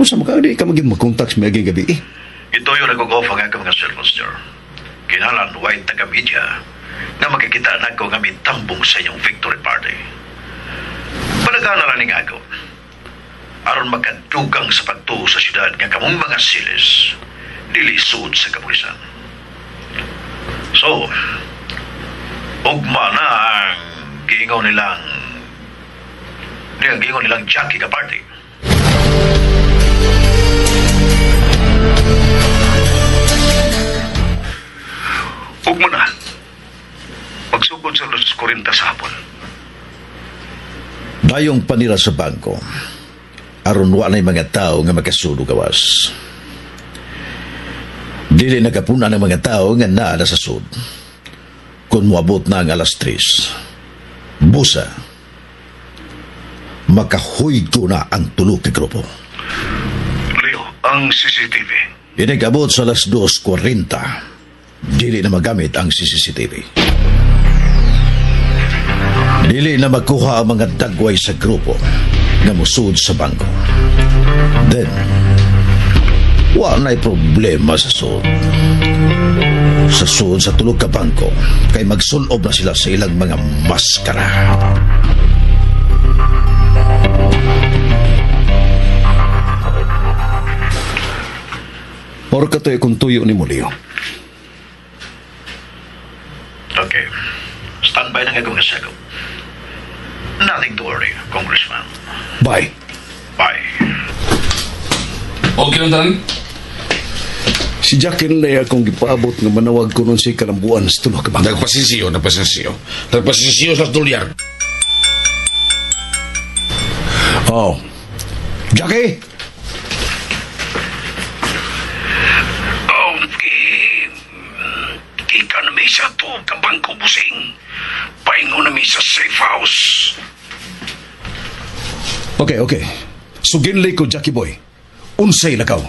Kung sa mga di ka maging mag-contact sa mga gabi eh. Ito yung nag-off ang mga cellphone, sir. Kinalan white taga-media na makikita na ko nga may tambong sa inyong victory party. Palagana lang nga ako. Aron magkadugang sa pagtuo sa syudad nga kamong mga silis nilisod sa kapulisan. So, ugma na ang giingaw nilang Jackie ka party. Huwag mo na. Magsugod sa Los 40 sa hapon. Dayong panira sa bangko. Aron wa na'y mga tao nga magkasudo gawas. Dili nagapuna ng mga tao nga naa sa sud. Kung muabot na ang alas 3. Busa. Makahuy ko na ang tulo ka grupo. Leo, ang CCTV. Inigabot sa alas 2:40. Dili na magamit ang CCTV. Dili na magkuha ang mga dagway sa grupo na musud sa bangko. Then, wala problema sa sud. Sa sud sa tulog ka bangko, kay magsulob na sila sa ilang mga maskara. Or katoy kung tuyo ni Mulio. Okay. Standby na nga kung nasagap. Nothing to worry, Congressman. Bye. Bye. Okay lang tanan? Si Jackie na akong gipaabot nga manawag ko nun si kalambuan sa tulo ka bangko. Nagpasisiyo sa tulyar. Oh. Jackie! Kita na may sa to kabangko busing. Paingo na may sa safe house. Okay. Suginlay ko, Jackie boy. Unsay lakaw.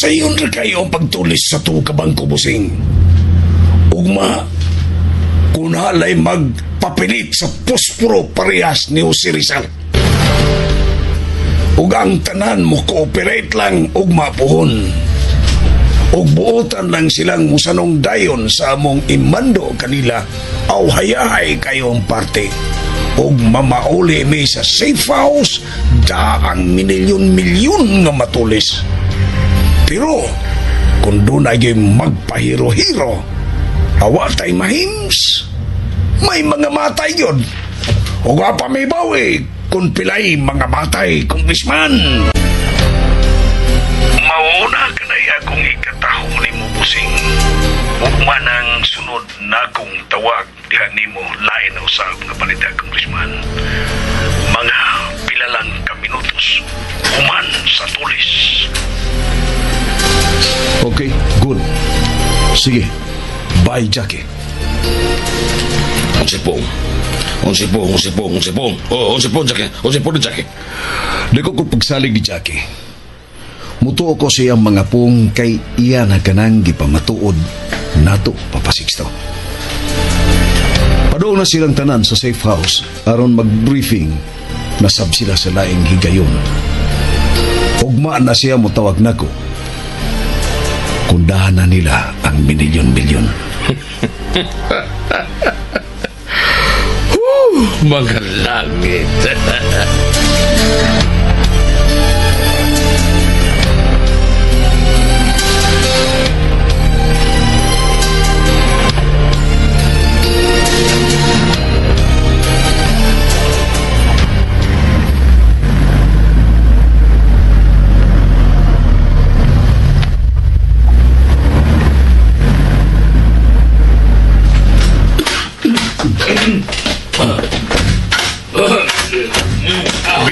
Sayon na kayo ang pagtulis sa to kabangko busing. Ugma, kung halay magpapilit sa posporo parehas ni Jose Rizal. Ug ang tanan mo cooperate lang ug mapuhon. Ug buotan lang silang musanong dayon sa among imando kanila aw hayahay kayong parte. Ug mamauli mi sa safe house daang milyon-milyon nga matulis. Pero kung doon ay magpahiro-hiro, awa tay mahims, may mga matay yun. O nga pa may bawi kung pilay mga matay, Congressman. Mauna ka na akong ikataho ni mo, busing. Hukman ang sunod na akong tawag diha ni mo lain na usab nga balita, Congressman. Mga pilalang kaminutos, human sa tulis. Okay, good. Sige. Bye, Jackie. Unsipong, Jackie. Dako ko pagsalig ni Jackie. Mutuo ko siyang mga pong kay iya na kanang gipamatuod nato papasiksto. Padoon na silang tanan sa safe house aron mag-briefing na sab sila sa laing higayon. Ugma na siya mutawag nako. Kundahan na nila ang milyon-milyon. Mga langit.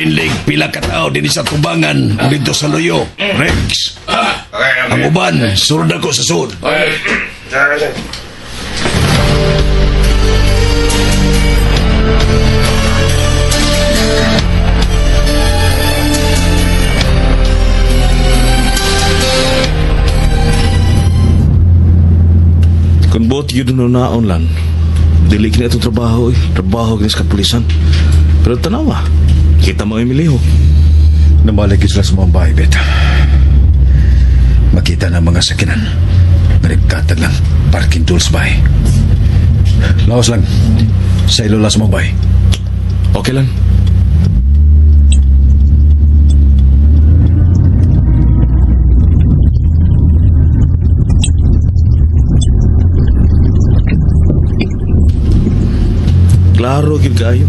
Binlig pila ka tao din sa tubangan dito sa Loyo, Rex. Ang uban, surda ko sa sud. Kung buot yun naon lang, dilig na itong trabaho ginis kapulisan. Pero tanawa, kita mo emiliho. Nabalik sila sa mga bahay, Bet. Makita na mga sakinan. Marikatag lang, parking tools bahay. Laos lang, sa ilola sa mga bahay. Okay lang. Klaro gid kaayo.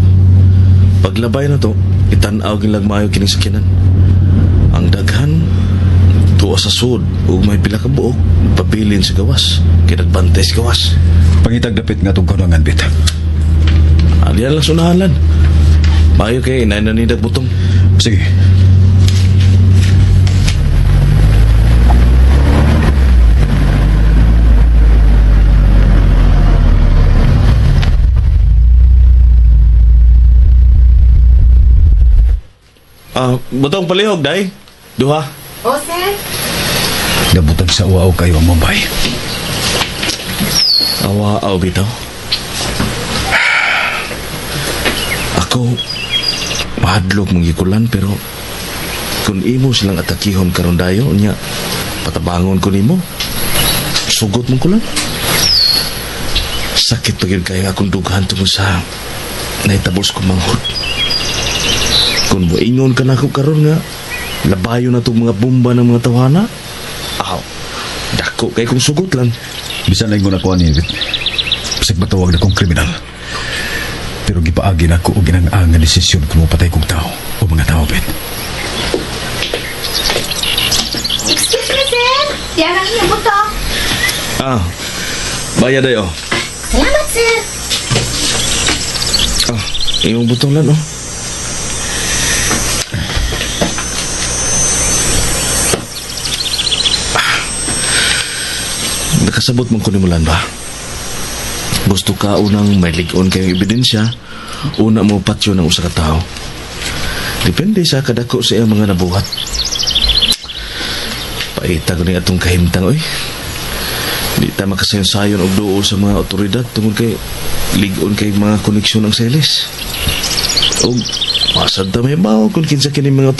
Paglabay na to, itan-aw gid lagmayo kining sakinan. Ang daghan tuwa sa sud ug may pila ka buok pabilin sa gawas. Kay nagbantay sa gawas. Pangitag dapit nga tong kanungan, Bet. Aliyan lang sunahalan. Mayo kay inay na nidag butong. Sige. Butong palihog, day. Duha. O, sir? Nabutang sa uaw kayo ang mambay. Awa-aw bitaw. Ako, mahadlok mong gikulan, pero kung imo silang atakihon karon dayo, niya, patabangon ko nimo. Sugot mong kulan. Sakit pagin kaya akong dughan tungkol sa naitabos ko manghod. Kung mo ingon ka na ako karon nga, labayo na itong mga bomba ng mga tawhana, dako kay kong sugot lang. Bisan na ingon ako ani, bisag matawag na kong kriminal. Pero gipaagi na ako o ginang-ang nga desisyon kung mapatay kong tao o mga tao, Bet. Excuse me, sir. Diyan ang inyong buto. Bayad ayo. Salamat, sir. Iyong butong lang, Nakasabot mong kunimulan ba? Gusto ka unang may ligon kayong ebidensya, una mo patyo ng usa ka tao. Depende sa kadako sa iyang mga nabuhat. Paita ko ni atong kahimtang, oy. Di ta makasayon-sayon og duol sa mga otoridad tungod kay ligon kay mga koneksyon ng seles. O masad ta may bao kung kinsa kini mga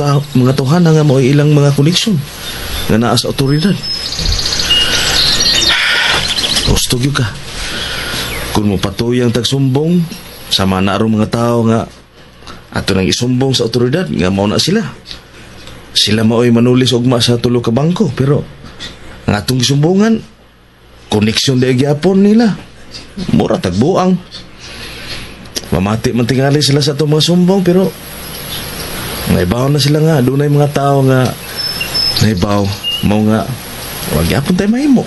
tawhana nga mo ilang mga koneksyon nga naa sa otoridad. Gusto gyud ka. Kung mo patuyang tagsumbong sa mga naarong mga tao nga ato nang isumbong sa otoridad nga mao na sila. Sila mao'y manulis ugma sa tulo ka bangko pero nga atong gisumbongan koneksyon di gyapon nila. Mura tagbuang. Mamati man tingali sila sa atong mga sumbong pero naibaw na sila nga dunay mga tao nga naibaw mao nga wag gyapon tay mahimo.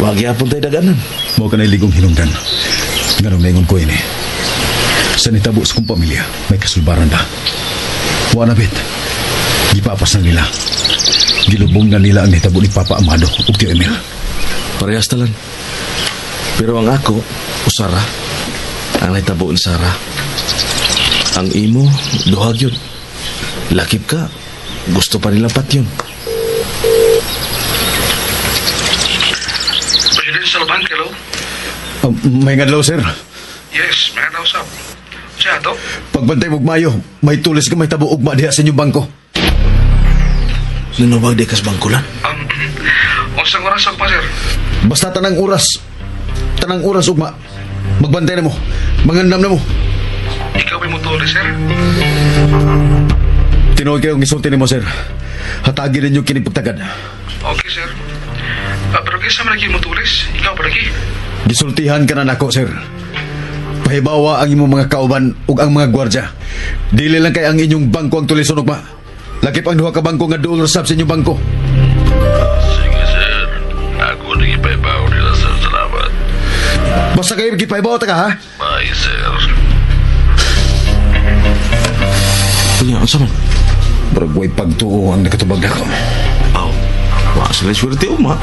Wag gyapon tay daganan. Mao ka na iligong hinungdan. Ganun na ingon ko ini. Sa nitabo sa kong pamilya, may kasulbaran na. Wala, Bet. Gipapas na nila. Gilubong na nila ang nitabo ni Papa Amado o Tio Emil. Parehas talan. Pero ang ako, usara, ang nitabo ni Sara. Ang imo, duhag yun. Lakip ka, gusto pa nila pat yun. Presidential Bank, hello? May ngadlaw, sir. Yes, may ngadlaw, sir. Siya to? Pagbantay mong mayo, may tulis ka may tabo ugma diha sa inyong bangko. Nanawag di kas bangko lang? Unsang oras pa, sir? Basta tanang oras. Tanang oras ugma. Magbantay na mo. Mangandam na mo. Ikaw ay mo tulis, sir? Tinuod kayo ang isulti ni mo, sir. Hatagi rin yung kinipagtagad. Okay, sir. Pero kaysa man lagi mo tulis, ikaw pa lagi. Gisultihan ka na nako, sir. Pahibawa ang imong mga kauban ug ang mga gwardya. Dili lang kay ang inyong bangko ang tulisun ugma. Lakip ang duha ka bangko nga duol resab sa inyong bangko. Sige, sir. Ako nang ipahibaw nila, sir. Salamat. Basta kayo gipahibaw ta ka, ha? Bye, sir. Kuya, ang sama? Baragway pagtuo ang nakatubag na ko. Wala sila swerte, uma.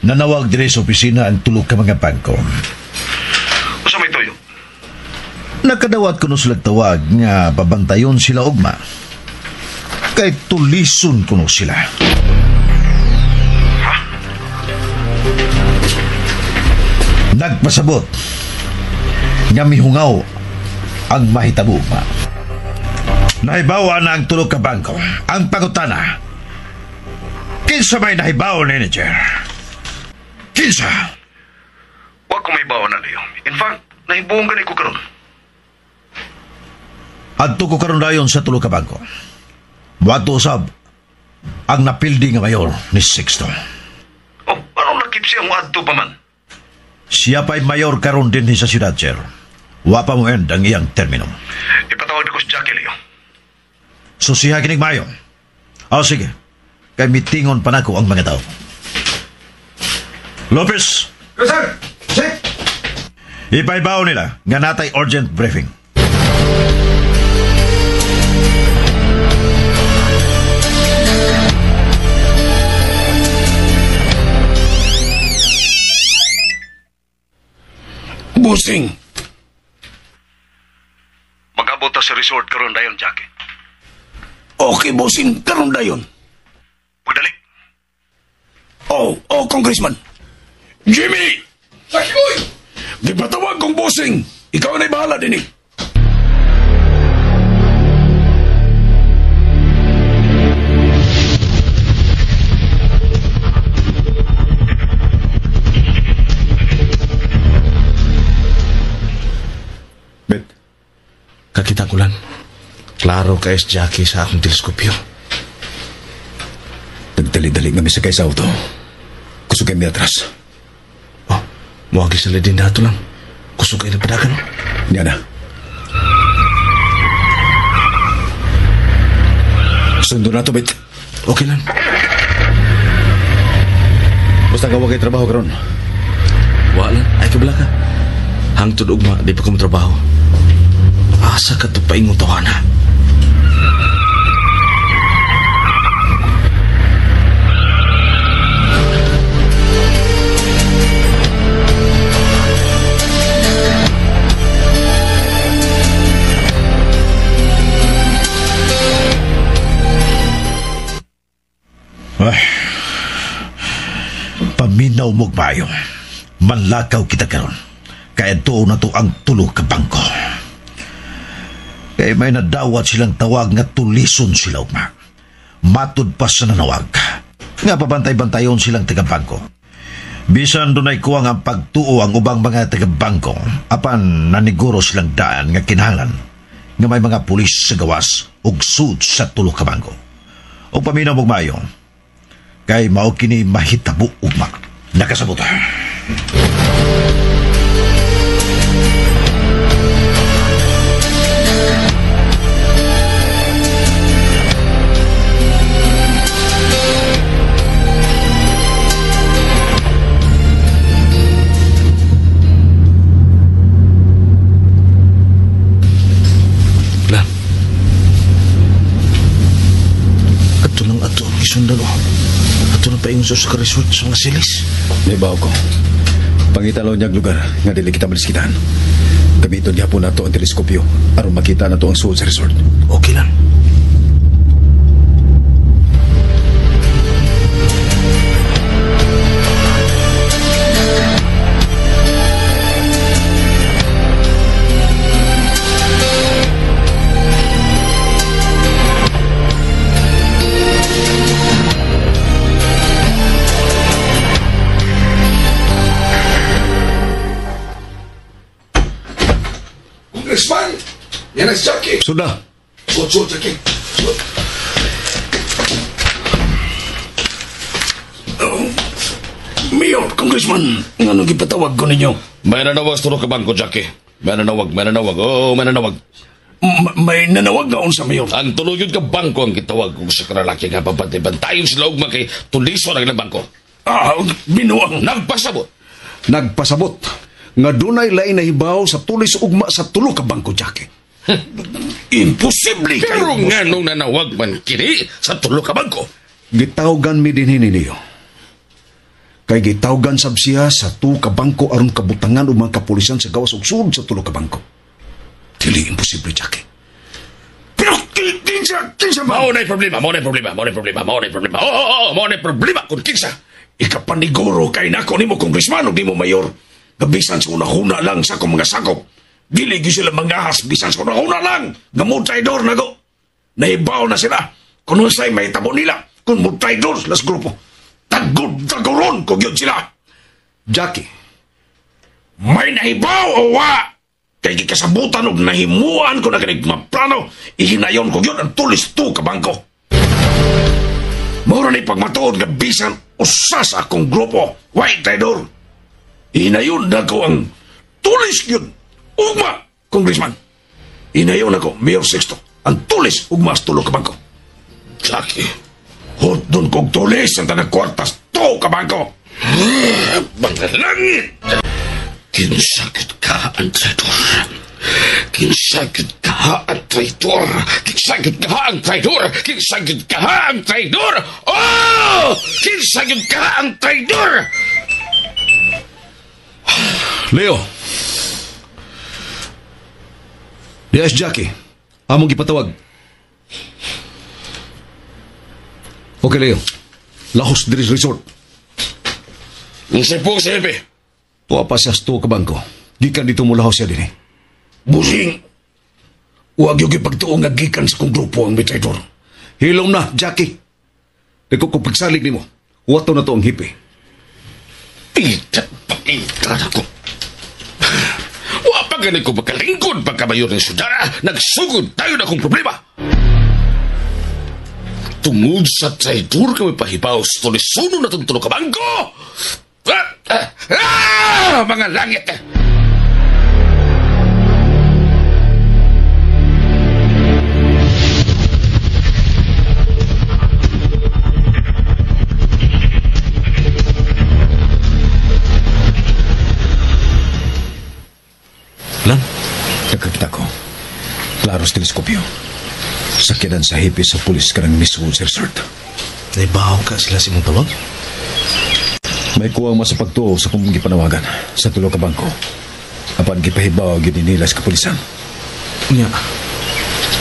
Nanawag dire sa opisina ang tulog ka mga bangko. Usa may tuyo? Nakadawat kuno sila tawag nga babantayon sila ugma. Kay tulison kuno sila. Nagpasabot nga mihungaw ang mahitabo ugma. Nahibawa na ang tulog ka bangko. Ang pangutana, kinsa may nahibaw ni manager? Kinsa? Huwag ko may bawa na niyo. In fact, nahibuong ganit ko karon. Adto ko karon dayon sa tulo ka bangko. Wato usab ang napildi nga mayor ni Sixto. Oh, anong nakip siya mo adto pa man? Siya pa'y mayor karon din sa siyudad, sir. Wapa mo end ang iyang termino. Ipatawag ko si Jackie Leo. So siya kinig mayo. Sige. Kay mitingon pa nako ang mga tao. Lopez! Yes, sir! Check! Ipaibaw nila nga natay urgent briefing. Busing! Mag-abot ta sa resort karon dayon, Jackie. Okay, Busing. Karon dayon. Pagdali. Congressman. Jimmy! Sakikoy! Di patawag kong Busing. Ikaw na'y bahala din eh. nakita ko lang. Klaro kay Jackie sa akong teleskopyo. Nagdali-dali kami sa kaysa auto. Kusog kami atras. Oh, muagi sa ladin dato lang. Kusog kayo nagpadagan. Yan na. Sundo na to, bit. Okay lang. Basta gawa kayo trabaho karon. Wala, ay kabla ka. Hangtod ugma, di pa ko trabaho. Asa ka ito paingon tawana? Ay, paminaw mo bayo. Manlakaw kita karon. Kaya doon na to ang tulo ka bangko. Kaya may nadawat silang tawag nga tulison sila ugma. Matud pa sa nanawag. Nga pabantay-bantayon silang taga-bangko. Bisan dunay kuwang ang pagtuo ang ubang mga taga-bangko, apan naniguro silang daan nga kinahanglan nga may mga pulis sa gawas ug sud sa tulo ka bangko. O paminaw mo mayo. Kay mao kini mahitabo ugma. Nakasabot. Lang. Ato lang ato ang isundan o. Ato lang paingon sa resort sa mga silis. May bawo ko. Pangitalaw niyang lugar nga dili kita maliskitan. Gamiton niya po na to ang teleskopyo aron makita na to ang suod sa resort. Okay lang. Congressman! Yan ang Jackie! Sudah. Sud, Jackie! Sud. Mayor, Congressman, nga nung ipatawag ko ninyo. May nanawag sa tulog ka bangko, Jackie. May nanawag. Oo, may nanawag. May nanawag gaon sa Mayor. Ang tulog yun ka bangko ang kitawag kung sa karalaki nga pabantay-bantayon sila ugma kay tuliso na ng bangko. Binuang. Nagpasabot. Nagpasabot nga dunay lain na hibaw sa tulis ugma sa tulo ka bangko, Jackie. Imposible Pero kayo. nga nung nanawag man kini sa tulog ka bangko. Gitawgan mi din niyo. Kay gitawgan sab siya sa tulo ka bangko aron kabutangan ug mga kapulisan sa gawas ug sud sa tulo ka bangko. Dili imposible, Jackie. Pero kinsa Mao na problema. Oo, mao na problema kung kinsa. Ikapaniguro kay nako nimo, Congressman, ug nimo Mayor. Gabisan sa una-una lang sa akong mga sakop. Dili gyud sila mangahas bisan sa una-una lang. Gamod traidor na go. Nahibaw na sila. Kung unsay may tabo nila. Kung mo traidor las grupo. Tagod-tagoron ko gyud sila. Jackie, may nahibaw o wa? Kay gikasabutan og nahimuan ko na kanig maplano. Ihinayon ko gyud ang tulis to ka bangko. Mura ni pagmatuod nga bisan usa sa akong grupo. Why traidor? Inayon na ko ang tulis yun. Ugma, Congressman. Inayon na ko, Mayor Sixto. Ang tulis, ugma sa tulo ka bangko. Jackie. Hot doon kong tulis ang tanang kwartas to ka bangko. Mga langit! Kinsagit ka ang traidor. Kinsagit ka ang traidor. Kinsagit ka ang traidor. Kinsagit ka ang traidor. Oh! Kinsagit ka ang traidor! Leo. Yes, Jackie. Among gipatawag. Okay, Leo. Lahos diri resort. Unsay po sa Epe? Tuwa pa siya sa tuwa ka bangko. Gikan dito mo lahos siya din eh. Busing. Huwag yung ipagtuong nga gikan sa kong grupo ang mitraidor. Hilom na, Jackie. Ikaw kung pagsalig ni mo, wato na to ang hipi. Ita ako. Wa pa Pagani ko makalingkod pagkamayor ng syudad, nagsugod tayo na kong problema. Tungod sa traidor kami pahibaw sa tulisuno na itong tulog ka bangko. Mga langit! Lan? Nakakita ko. Klaro sa teleskopyo. Sakyanan sa hipi sa pulis ka ng mismo, Sir Sart. Naibaw ka sila si mong tawag? May kuwang mas pagtuo sa kong gipanawagan sa tulo ka bangko. Apan gipahibaw gininilas kapulisan. Nya.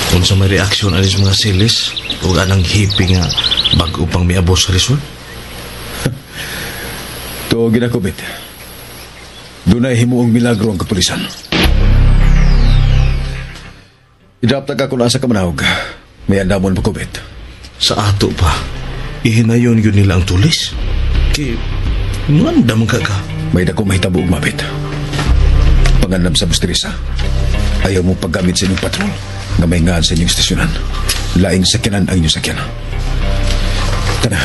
Kung sa may reaksyon alis mga silis, huwag anang hipi nga bago pang may abos sa resort? To ginakubit. Doon ay himuong milagro ang kapulisan. Idaptag ako na sa kamanahog. May andamon makubit. Sa ato pa, ihinayon yun nila ang tulis. Ngandam ka ka. May dako mahitabo umabit. Pangandam sa busterisa. Ayaw mo paggamit sa inyong patrol nga may ngaan sa inyong stasyonan. Laing sakyanan ang inyong sakyanan. Tana.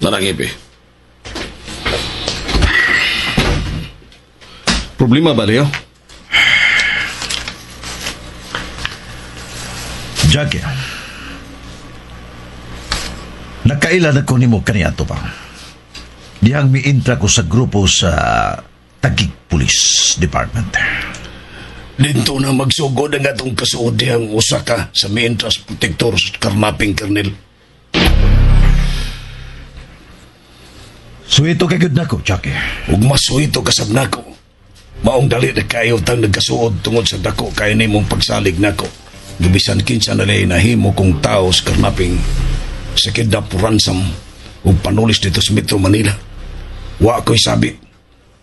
Nanangipi. Problema ba, Leo? Jackie, nakailan ako ni mo kaniato pa. Dihang miintra ko sa grupo sa Taguig Police Department. Dito na magsugod ang atong kasuod dihang usa ka sa mientras protektor sa karnaping Kernel. Suito kay gud nako, Jackie. Ug masuito kasab nako. Maong dali na kayo tang nagkasuod tungod sa dako kay nimong pagsalig nako. Gibisan kinsa na lay nahimo kong tao sa karnaping sa kidnap ransom ug panulis dito sa Metro Manila. Wa ko'y sabi.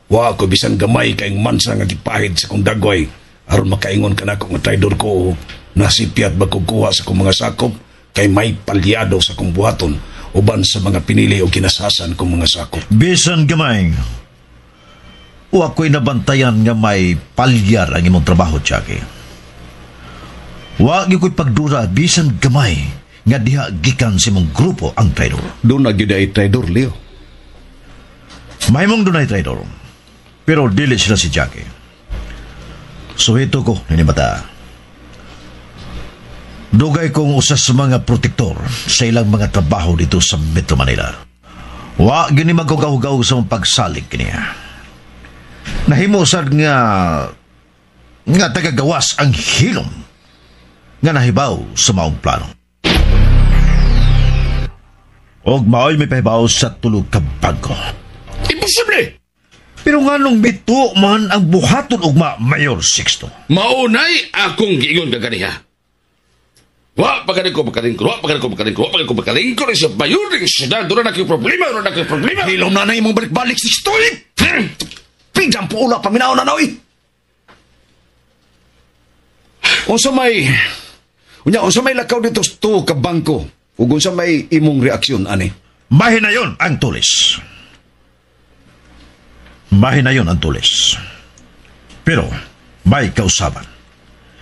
Wa ko bisan gamay kayong mansa nga gipahid sa kong dagway aron makaingon ka nako nga traidor ko nasipyat ba kukuha sa kong mga sakop kay may palyado sa kong buhaton uban sa mga pinili o kinasasan kong mga sakop. Bisan gamay, wa ko'y nabantayan nga may palyar ang imong trabaho, Jackie. Wa ko'y pagdura bisan gamay nga diha gikan sa imong grupo ang traidor. Doon na gyud ay traidor, Leo. Mahimong dunay traidor, pero dili sila si Jackie. Suwito ko, ninimata. Dugay kong usas sa mga protektor sa ilang mga trabaho dito sa Metro Manila. Wa gini maghugaw-hugaw sa mga pagsalig kiniya. Nahimusad nga tagagawas ang hilom nga nahibaw sa maong plano. Og mao'y may pahibaw sa tulog ka bangko. Imposible! Pero nga nung bito man ang buhaton ugma, Mayor Sixto. Maunay akong giingon ka kaniha. Wa pagani ko makalingkod sa mayor ng syudad. Doon na kayo problema. Hilom na na imong balik-balik si Stoy. Pigam po ula paminaw na nawi. Unsa may lakaw dito to ka bangko. Ug unsa may imong reaksyon ani? Mahinayon ang tulis. Pero may kausaban.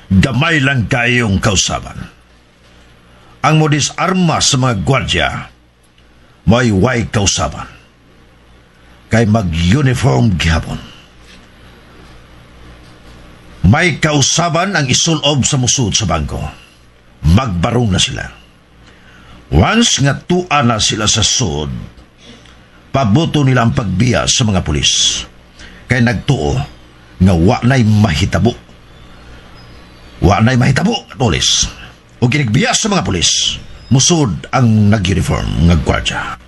Gamay lang kayong kausaban. Ang modis armas sa mga gwardya may way kausaban. Kay mag-uniform gihapon. May kausaban ang isulob sa musud sa bangko. Magbarong na sila. Once nga tua na sila sa sud, pabuto nila ang pagbiya sa mga pulis. Kay nagtuo nga wa na'y mahitabo. Tulis. O ginigbiya sa mga pulis, musud ang nag-uniform nga gwardya.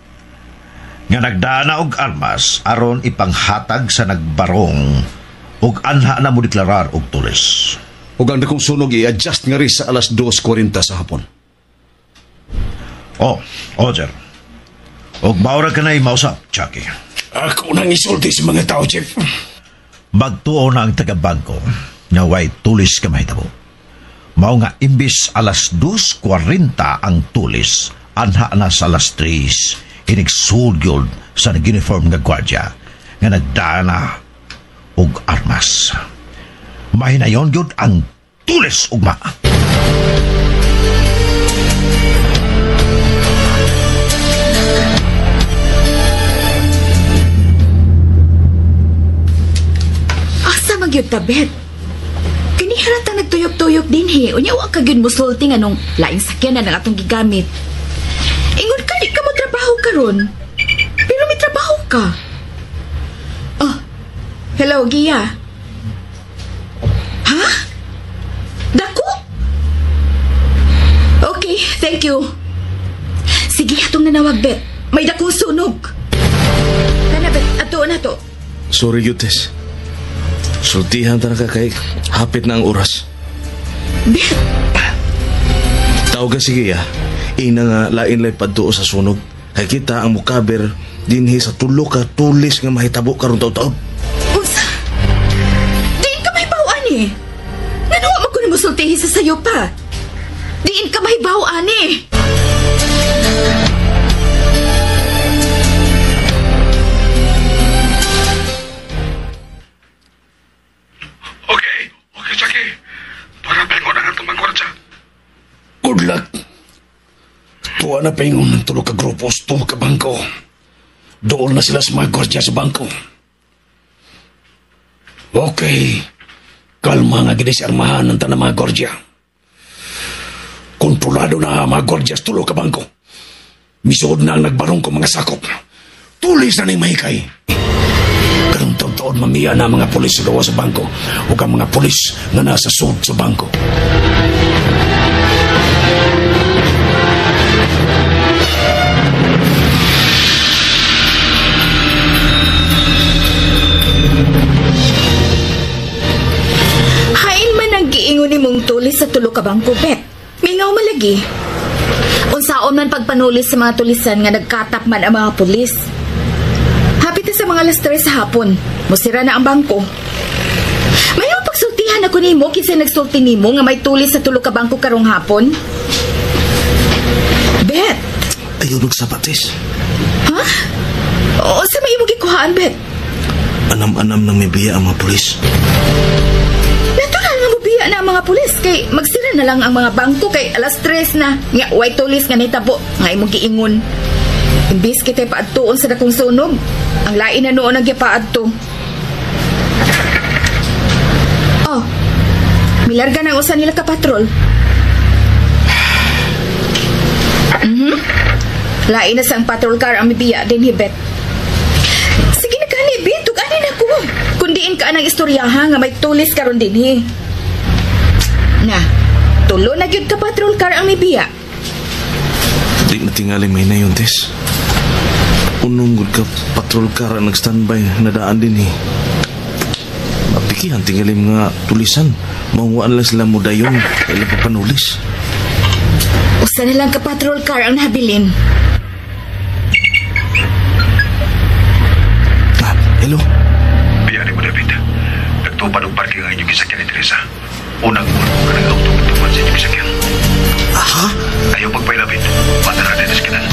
Nga nagdana og armas aron ipanghatag sa nagbarong ug anha na mo deklarar og tulis. Ug ang dakong sunog i-adjust nga rin sa alas 2:40 sa hapon. Oh, sir. Og maura ka na mausap, Chucky. Ako nang isulti sa mga tao, Chief. Magtuo na ang taga-bangko na way tulis ka mahitabo. Mao nga imbis alas 2:40 ang tulis, anha na sa alas 3, inigsugyod sa nag-uniform nga gwardya nga nagdana og armas. Mahinayon yun ang tulis ugma. Asa magyud ta, Bet? Kiniharata nagtuyok-tuyok din he. Unya wa ka gyud musulti nga nung laing sakyanan ang atong gigamit. Ingon ka di ka mo trabaho karon. Pero may trabaho ka. Oh. Hello, Gia. Ha? Dako? Okay, thank you. Sige, atong nanawag, Bet. May dakong sunog. Kana, Bet, ato na to. Sorry, Yutes. Sultihan ta na ka kay hapit na ang oras. Bet. Tawag sige ya. Ina nga lain-lay padto sa sunog. Kay kita ang mukaber dinhi sa tulo ka tulis nga mahitabo karon taud-taud. Unsa? Diin ka mahibaw ani. Ngano wa magkuno mo sultihi sa sayo pa? Diin ka mahibaw ani. Okay, Chucky. Para pengon ang atong mangkwartsa. Good luck. Tuwa na paingon ng tulo ka grupo sa tulo ka bangko. Doon na sila sa mga gwardiya sa bangko. Okay. Kalma nga gini si armahan ng tanang mga gwardiya. Kontrolado na mga gwardiya sa tulo ka bangko. Misuod na ang nagbarong ko mga sakop. Tulis na ni mahikay. Karong taon-taon mamiya na mga pulis sa gawa sa bangko o ang mga pulis na nasa sud sa bangko. Hain man ang giingon ni mong tulis sa tulo ka bangko, Bet. Mingaw malagi. Unsaon man pagpanulis sa mga tulisan nga nagkatap man ang mga pulis. Hapit na sa mga alas 3 sa hapon, musira na ang bangko. May pagsultihan ako nimo kinsa nagsulti nimo nga may tulis sa tulo ka bangko karong hapon? Bet. Ayaw nagsapatis. Ha? O sa may imong gikuhaan, Bet? Anam-anam nang may biya ang mga pulis. Natural nga mabiya na ang mga pulis kay magsira na lang ang mga bangko kay alas 3 na. Nga way tulis nga nitabo nga imong giingon. Imbis kita paadtuon sa dakong sunog, ang lain na noon ang gipaadto. Oh, milarga na usan nila ka patrol. Lain na sa ang patrol car ang mibiya din hibet. Sige na kani, bitug anin ako. Kundiin ka anang istoryaha nga may tulis karon din hi. Na, tulo na gyud ka patrol car ang mibiya. Di na tingaling may na yun, Tess. Unong good ka patrol car ang nag-standby na daan din eh. Mapikihan tingalim nga tulisan. Maunguan lang sila mo dayon. Kailan pa panulis. Usa na lang ka patrol car ang nabilin. Hello? Biyari mo, David. Nagtupad ang parking ang inyong gisakyan ni Teresa. Unang-unang ka ng auto magtupan sa inyong gisakyan. Aha? Ayaw pagpailapit. Matara na naskinan.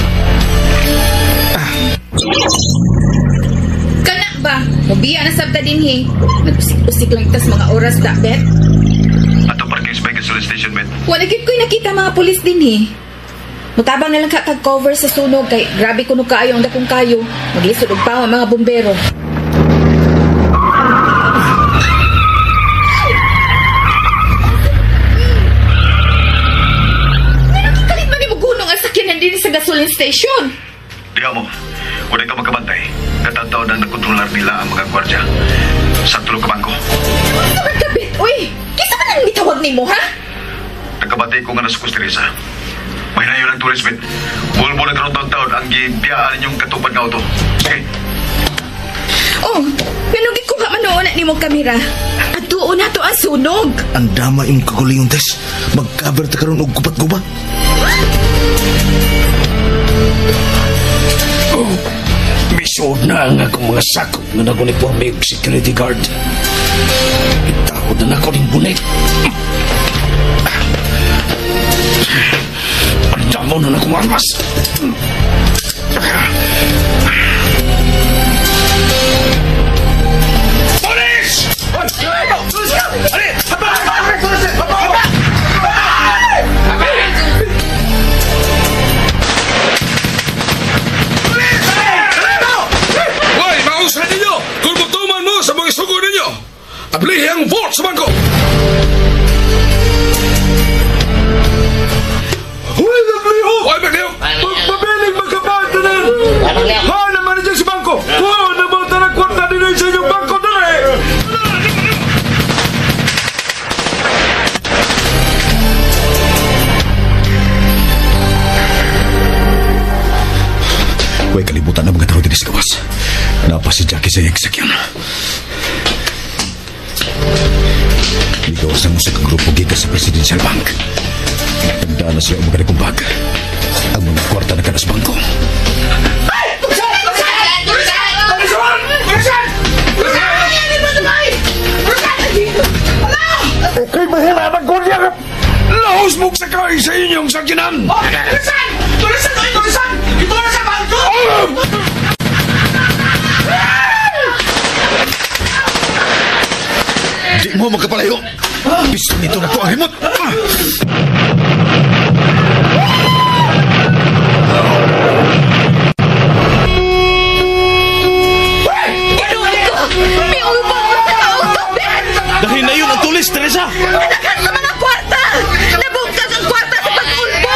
Kana ba? Mubiya na sabta din hi. Nag-usik-usik lang tas mga oras da, Bet. Ato parking sa Vegas Station, Bet. Wala gid ko'y nakita mga pulis din hi. Mutabang na lang ka kag-cover sa sunog kay grabe kuno kaayo ang dakong kayo. Maglisod og pa ang mga bumbero. Kalit man mo gunong ang sakyanan din sa gasoline station. Diya mo, kung ka magkabantay, katataon na nagkontrolar nila ang mga gwardya sa tulo ka bangko. Sabat ka, Bet. Uy, kisa man ang mitawag ni mo, ha? Nagkabantay ko nga na sa Teresa. May na yun ang tourist, Bet. Bulbul na karong taon-taon ang gibiyaan ninyong katupad na auto. Sige. Oh, ganugin ko ka manoon ni mong kamera. At doon na to ang sunog. Ang dama yung kaguling, Tess. Mag-cover ta karon og gubat-gubat. Misod na ang akong mga sakop na nag-uniforme og security guard. Itawad na ako ng bunet. Ang damo na akong armas. Police! Hoy, mausay ninyo! Kung magtuman mo sa mga sugo ninyo, ablihi ang vault sa bangko! Hoy, nagliho! Hoy, magliho! Magpabiling magkapatanan! Ha, naman na dyan sa bangko! Oh, namunta na kwarta din sa inyong bangko na eh! Huwag kalibutan na mga tao din sa gawas. Napa si Jackie sa iyang sakyan. Ligawas ang usang grupo gigas sa Presidential Bank. Nagdaan na sila ang mga nakumbag. Ang mga kwarta na kanas bangko. Okay, mahila na gulya ka! Lahos mong sakay sa inyong sakyanan! Tulisan! Tulisan! Tulisan! Ito na sa bangko! Di mo magkapalayo. Pisto nito na ito ang himot. May ulbo ko sa auto, Ben! Dahil na yun ang tulis, Teresa! Nanakan sa mga kwarta! Nabungkag ang kwarta sa pag-ulbo!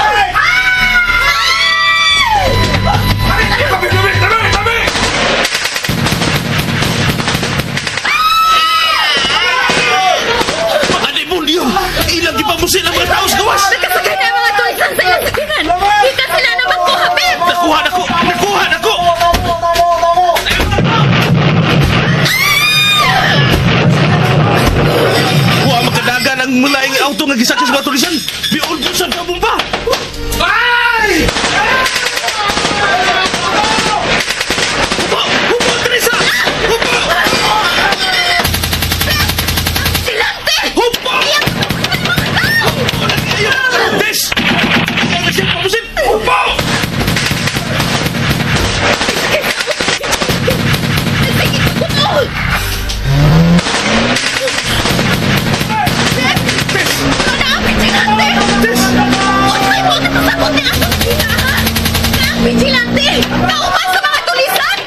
Mga demonyo! Ilang ipamusin ang mga tao sa gawas! Nakasagay na ang mga tulisan sa iyong sakinan! Kita sila na magkuha, Ben! Nakuha na ko! Nakuha na ko! Huwag magkadagan ang mulaing auto nga gisakya sa mga tulisan! Biol po sa bomba! Ay! Hupo! Hupo, Teresa! Hupo! Silante! Hupo! Hupo na kayo! Des! Ikaw na siya pamusin! Hupo! Vigilante! Nauman sa mga tulisan!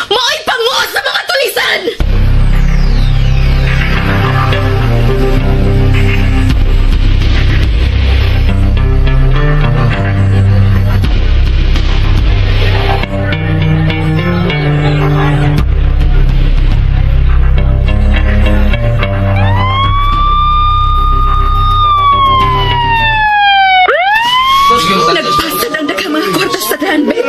Mao'y panguot sa mga tulisan! Nagpasad ang daghang mga kwarta sa Danbet.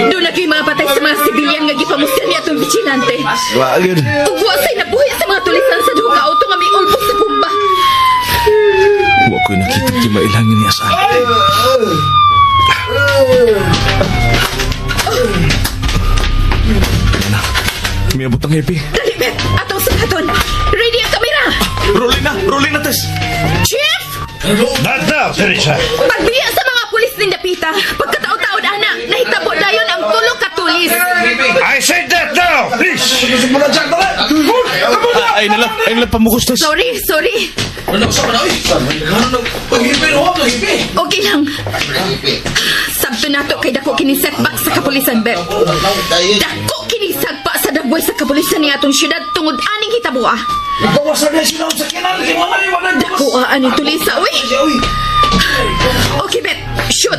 Doon na kayo mga patay sa mga sibilyan nga gipamusyan niya itong vigilante. Wala yun! Ug wasay nabuhi sa mga tulisan sa duha ka auto nga may ulbo sa bomba. Huwag ko'y nakita di mailangin niya saan. Ano? May abot ang hepi. Dali, Bet! Atong sabaton! Ready ang kamera! Rolling na, Tess! Chief! Not now, Teresa. Pagbiya sa mga pulis ni Dapita, pagkataon-taon ana, nahitabo dayon ang tulo ka tulis. I said that now, please. Ay nalang pamukos, Tess. Sorry. Okay lang. Sabto nato kay dako kini setback sa kapulisan, Bet. Dako kini sagpa sa dagway sa kapulisan ni atong syudad tungod aning hitaboa. Dako ani tulisa, uy. Okay, Bet. Shoot.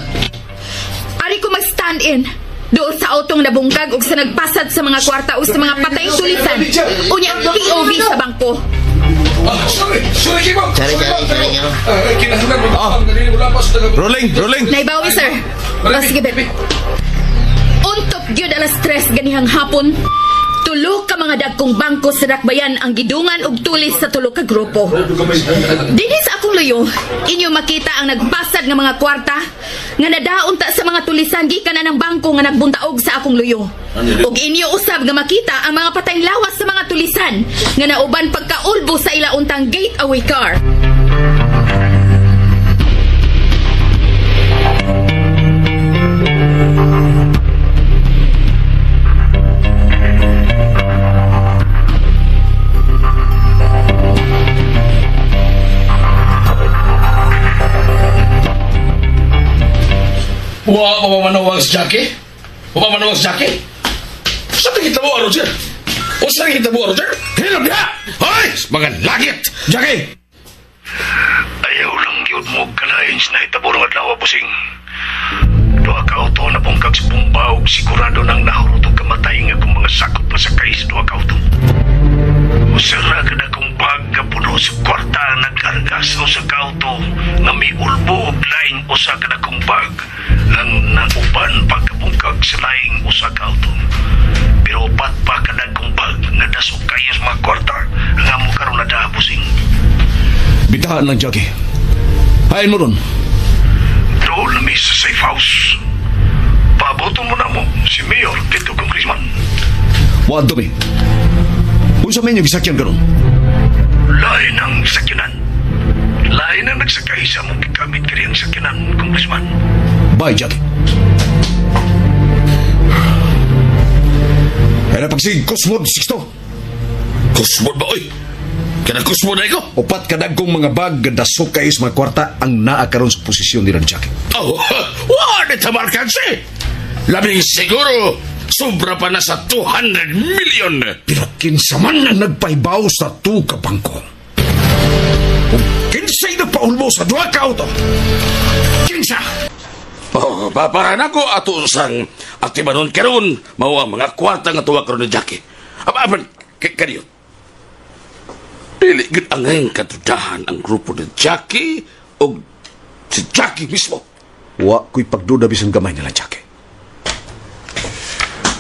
Ari ko mag-stand in. Doon sa autong nabungkag ug sa nagpasad sa mga kwarta o sa mga patay tulisan. Unya POV sa bangko. Sorry, Kimo. Sorry. Rolling. Naibawi, sir. O, sige, Bet. Untop gyud alas 3 ganihang hapon. Tulo ka mga dagkong bangko sa Dakbayan ang gidungan og tulis sa tulo ka grupo. Dinhi sa akong luyo, inyo makita ang nagpasad nga mga kwarta nga nadaon ta sa mga tulisan gikan na ng bangko nga nagbuntaog sa akong luyo. Ug inyo usab nga makita ang mga patayng lawas sa mga tulisan nga nauban pagkaulbo sa ila untang gateway car. Wa pamamanawang sa Jackie? Pamamanawang sa Jackie? Saan kita mo, Roger? O saan kita mo, Roger? Hilap niya! Hoy! Mga langit! Jackie! Ayaw lang yun mo kalahin na itaburo at lawa pusing. Doa ka auto na pong kagsipumbaw sigurado nang nahurutog kamatay nga kung mga sakot pa sa kais doa ka auto. Usara ka na kung bag ka puno sa kwarta nagkargas o sa kauto na may ulbo o laing usa ka na kung bag ang nauban pagkabungkag sa laing usa ka auto. Pero pat pa ka na kung bag na dasok kayo sa mga kwarta nga mo karoon na dahabusing. Bitahan lang, Jackie. Hain mo ron. Doon na may sa safe house. Paboto mo na mo si Mayor dito, Congressman. Wad dumi. Unsa man yung gisakyan karon? Lain ang sakyanan. Lain ang nagsakay sa mong gigamit kari ang sakyanan, Congressman. Bye, Jackie. Kaya pagsig Kusmod, Sixto. Kusmod ba, oy? Kaya kusmod na ikaw? Upat kadagkong mga bag dasok kayo sa mga kwarta ang naa karon sa posisyon nila, Jackie. Oh, wala ito markansi. Labing siguro, sobra pa na sa 200 million. Pero kinsa man na nagpaibaw sa tu ka bangko. Kung kinsa'y nagpaulmo sa duha ka auto. Kinsa? Oh, paparan ako ato sang aktibanon karon mao ang mga kwarta nga tuwa karon ni Jackie. Aban kaniyo. Dili gid angay katudahan ang grupo ni Jackie o si Jackie mismo. Wa ko'y pagduda bisan gamay nila, Jackie.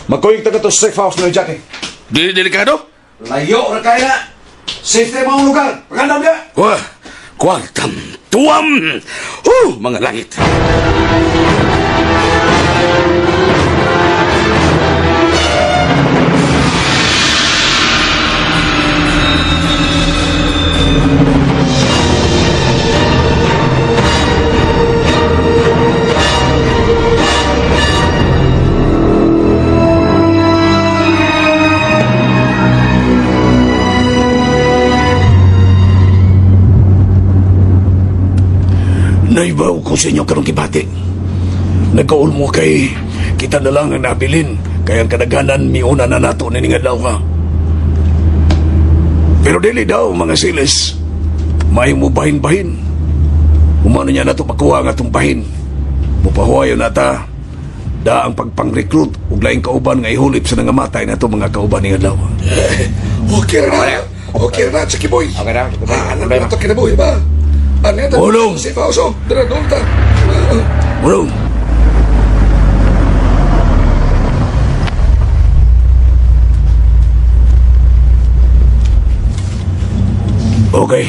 Magkoying taga to safe house nila, Jackie. Dili delikado? Layo na kaya na. Safety mga lugar. Pagandam niya. Wah, kwartam tuwam. Mga langit. Naibaw ko sa inyo karong kibati. Nagkaulmo kay kita na lang ang nabilin kaya ang kadaganan miuna na nato niningadaw ka. Pero dili daw mga silis may mo bahin-bahin. Umano niya nato pakuha nga itong bahin. Mupahuayo na ta da ang pagpang-recruit ug laing kauban nga ihulip sa nangamatay na ito mga kauban ningadaw. Okay na. Okay na, Jackie Boy. Okay na. Ano na ito kinabuhi ba? Ulong! Si Fausto, dara doon ta. Ulong! Okay.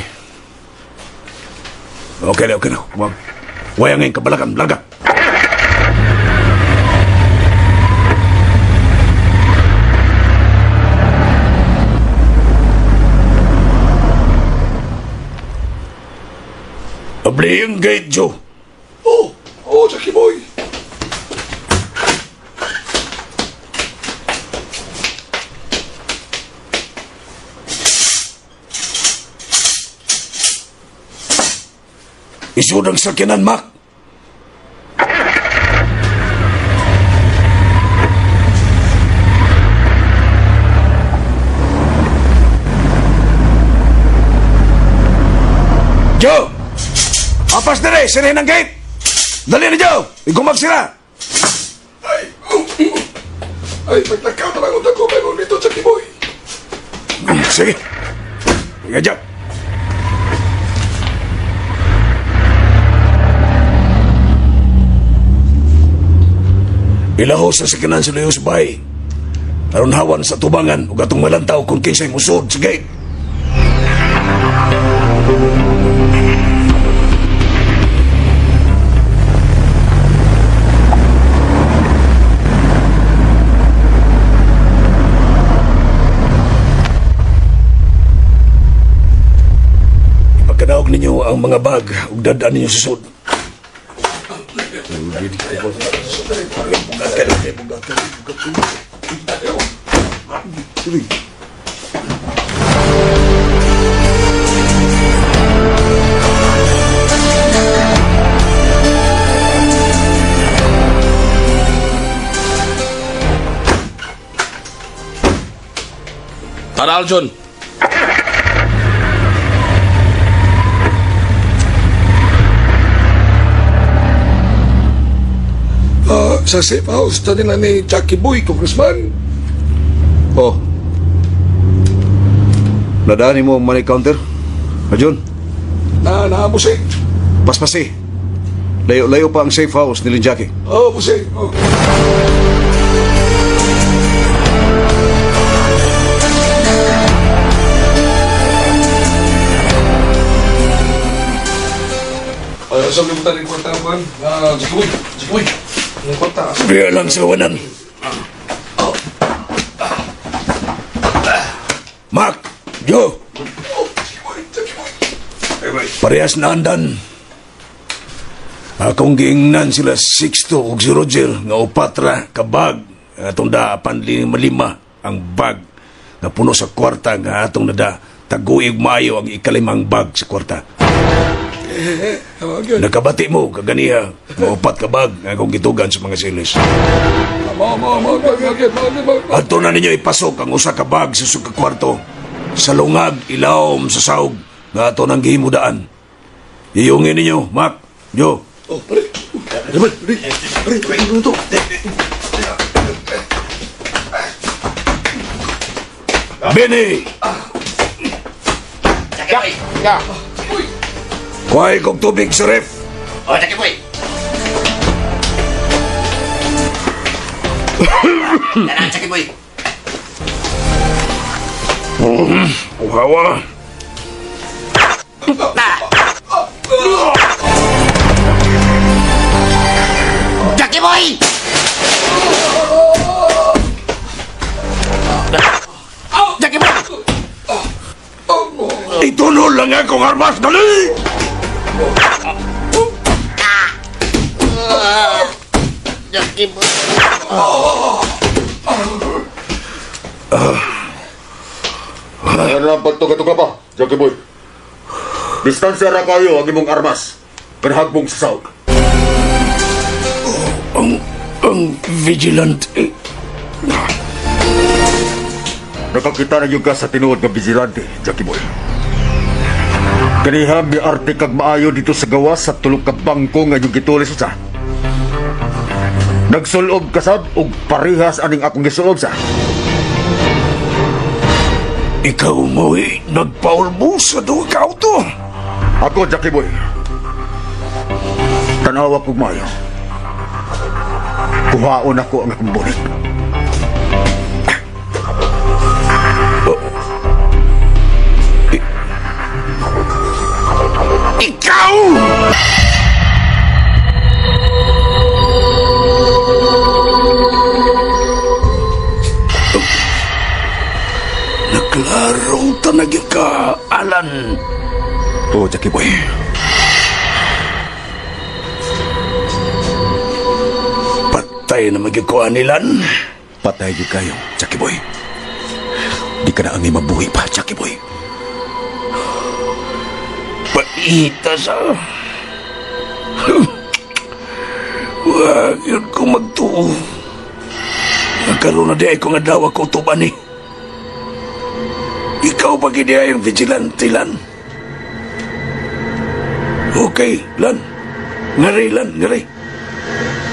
Okay na. Wayang ngayon kabalakan, laga. Abli yung gate, Joe. Oh, Jackie Boy. Isud ang sakyanan, Mac. Joe! Apas na rin! Sirahin ang gate! Dali na, Joe! Ikaw magsira! Ay, pagtakaw na lang ang dako meron nito, Jackie Boy. Sige. Nga, Joe. Ilahos sa sakinan sa Leos Bay. Aron hawan sa tubangan ug atong malantaw kung kinsay musod sa gate. mga bag ug dadaan ninyo sa sud. Tara, Aljon. Sa safe house, tadi na ni Jackie Boy, Congressman. Oh. Nadaanin mo ang money counter? Ajon? Boss eh. Paspasi. Layo-layo pa ang safe house ni Jackie. Oh, boss eh. Oh. Sabi mo tayo ng kwarta, man. Jackie Boy. Ang kwarta. Biya lang sa wanan. Mac, Joe. Parehas na andan. Akong giingnan sila 6-2 ug si Roger nga upatra ka bag atong daapan 5 ang bag nga puno sa kwarta nga atong nada taguig maayo ang ikalimang bag sa kwarta. Nakabati mo kaganiha nga upat ka bag nga akong gitugan sa mga silis. Ato na ninyo ipasok ang usa ka bag sa suka kwarto sa lungag ilawom sa sahog nga ato nang gihimudaan. Iyungin ninyo, Mac, Joe. Oh, pare. Pare, ito. Benny! Jackie, ka. Kuhay kong tubig sa ref. Oh, Jackie Boy. Tara, Jackie Boy. Uhawa. Jackie Boy! Jackie Boy! Itulo lang akong armas, dali! Jackie Boy. Ano pagtuga-tuga pa, Jackie Boy? Distansya ra kayo ang imong armas. Perhagbong sa sahog. Ang vigilante. Nakakita na yung ka sa tinuod ng vigilante, Jackie Boy. Kaniha may arte kag maayo dito sa gawas sa tulog ka bangko nga yung gitulis sa. Nagsulob kasab og parihas aning akong gisulob sa. Ikaw mo'y nagpaulbo sa duwa ka auto. Ako, Jackie Boy. Tanawa kong maayo. Kuhaon ako ang akong bulit. Ikaw! Naklarong tanagin ka, Alan. Oo, Jackie Boy. Patay na magikuha nilan. Patay yun kayo, Jackie Boy. Di ka na ang mabuhi pa, Jackie Boy. Paita sa... Wag yun kong magtuo. Nagkaroon na di ay kong adawa ko tuban eh. Ikaw pa gini ay ang vigilante, Lan. Okay, Lan. Ngari, Lan, ngari.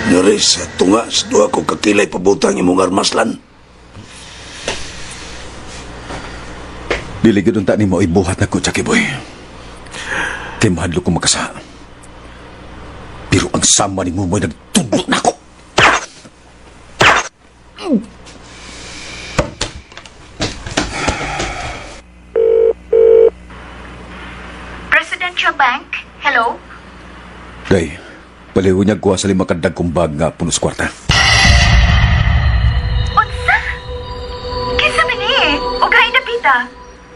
Ngari sa tunga sa duha ko kakilay pabutang imong armas, Lan. Diligid unta ni mo ibuhat na ko, Jackie Boy. Kay mahadlo ko makasa. Pero ang sama ni mo mo'y nagtundot na ako. Presidential Bank? Hello? Day, paliho niya kuha sa 5 kadag kong bag nga punos kwarta. Unsa? Kinsa man eh? O gahay na pita?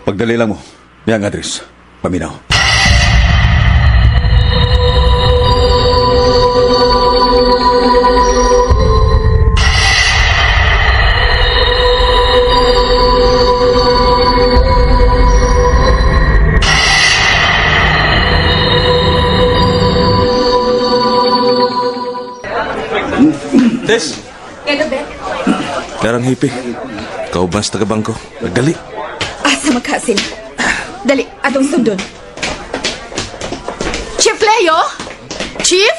Pagdali lang mo, may ang address. Paminaw. Tess, Gano'n, karang hipi. Kauban sa taga-bangko. Nagdali. Asa magkasin. Dali, atong sundon. Chief Leo? Chief?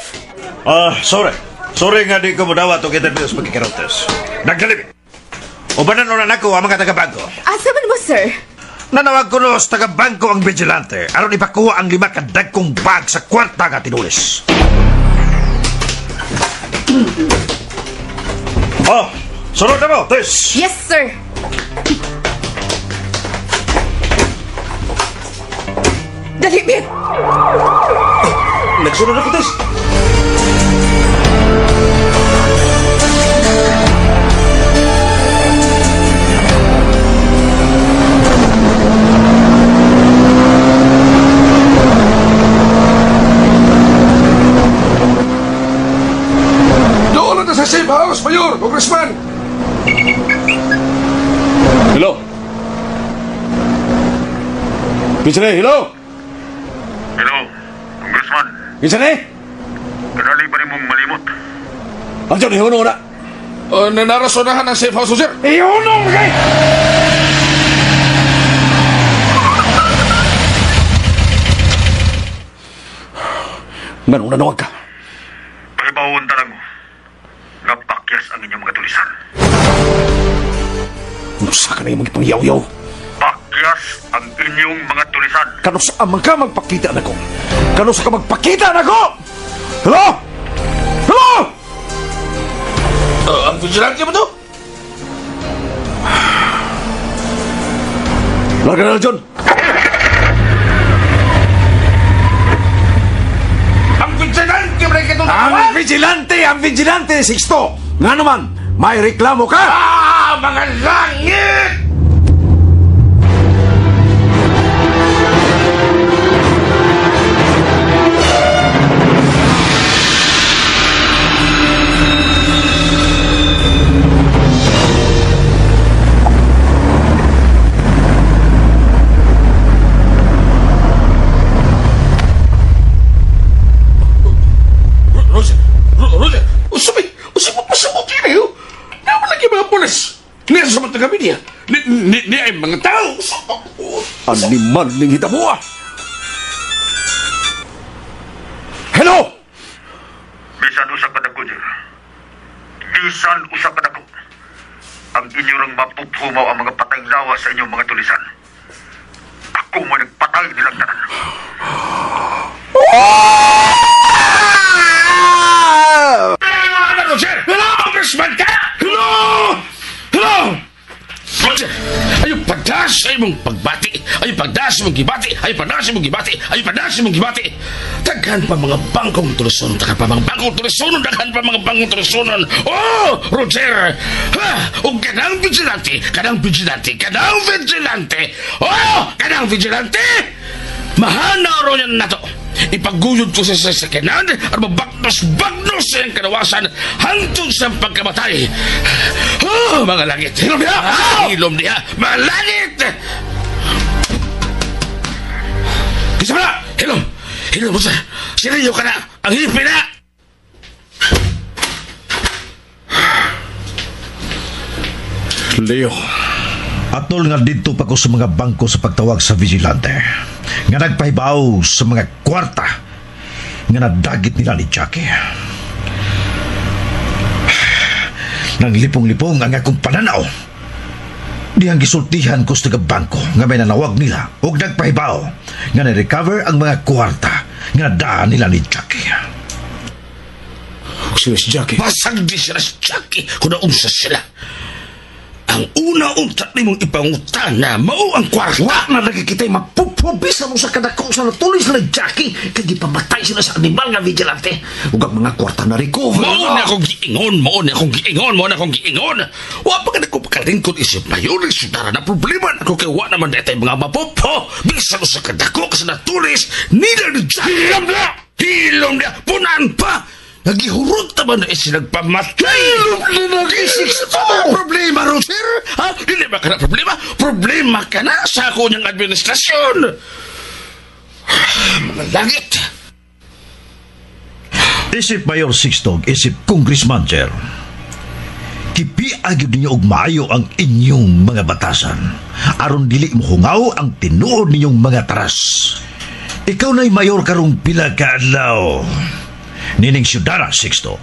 Sorry. Sorry nga di ko mo daw itong interview sa pagkikarotes. Nagdali. Ubanan na ako ang mga taga-bangko. Asa man mo, sir? Nanawag ko no sa taga-bangko ang vigilante aron ipakuha ang 5 kadagkong bag sa kwarta nga tinulis. Sunod na mo, Tess. Yes, sir. Dali, Bit. Nagsunod ako, Tess. Doon na sa safe house, Mayor, Congressman. Hello? Kinsane, hello? Hello, Congressman. Kinsane? Kadali ba rin mong malimot? Andiyan, ihuno na. Nanarasonahan ang safe house, sir. Ihuno, okay? Ganun nanawag ka. Pakibawon talang mo. Nga pakyas ang inyong mga tulisan. Musa ka na yung magpangyaw-yaw. Pakyas ang inyong mga tulisan. Kano sa amang ka magpakita na ko? Kano sa ka magpakita na ko? Hello? Hello? Ang vigilante mo to? Larga na, John. Ang vigilante mo rin ka itong Ang vigilante, Sixto. Nga naman, may reklamo ka? mga langit! Roger! Usap mo pasukin eh! Naman lagi mga polis! Niya sa mga taga niya! Ni ay mga tao! Animal ning hitabuha! Hello! Bisan usap ka dako, Jer. Bisan usap ka dako. Ang inyong mapuphumaw ang mga patay lawas sa inyong mga tulisan. Ako mo nagpatay nilang tanan. Roger! Hello! Congressman ka! Hello! Hello! Roger! Ayaw pagdas ay mong pagbati! Ayaw pagdas mong gibati! Ayaw pagdas mong gibati! Ayaw pagdas mong gibati! Daghan pa mga bangkong tulisun! Daghan pa mga bangkong tulisun! Daghan pa mga bangkong tulisunan! Oh! Roger! Ha! O kanang vigilante! Kanang vigilante! Kanang vigilante! Oh! Kanang vigilante! Mahana ron yan na to! Ipaguyod ko sa sasakinan at mabaknos-bagnos sa iyong kanawasan hangtod sa pagkamatay. Oh, mga langit! Hilom niya! Hilom niya! Mga langit! Isa mo na! Hilom! Hilom mo sa! Sinayo ka na! Ang hipi na! Leo. Atol nga dito pa ko sa mga bangko sa pagtawag sa vigilante. Nga nagpahibaw sa mga kwarta nga nadagit nila ni Jackie. Nang lipong-lipong ang akong pananaw. Dihang gisultihan ko sa taga-bangko nga may nanawag nila o nagpahibaw nga na-recover ang mga kwarta nga nadaan nila ni Jackie. Sino si Jackie? Basag di sila si Jackie kung naunsa sila. Ang una-unta ni mong ipangutana mao ang kwarta. Wa na lagi kita'y mapupubis na mo sa kadako sa natulis na Jackie kaya di pamatay sila sa animal nga vigilante. Ug ang mga kwarta na recover. Mao na akong giingon. Wa pa ka na ko pakalingkod isip mayor sudara na problema na ko kay wa naman na mga mapupo. Bisa sa kadako kasi natulis nila ni Jackie. Hilom na! Punan pa! Nagihurot naman na isinagpamatay! Nagisik sa problema, Roger! Ha? Hindi ba ka na problema? Problema ka na sa ako niyang administrasyon! Mga langit! Isip Mayor Sixtog, isip Congressman Jer. Kipiag yun ninyo og maayo ang inyong mga batasan. Aron dili mo hungaw ang tinuod ninyong mga taras. Ikaw na'y mayor karong pila ka adlaw. Nining Ciudad Sixto.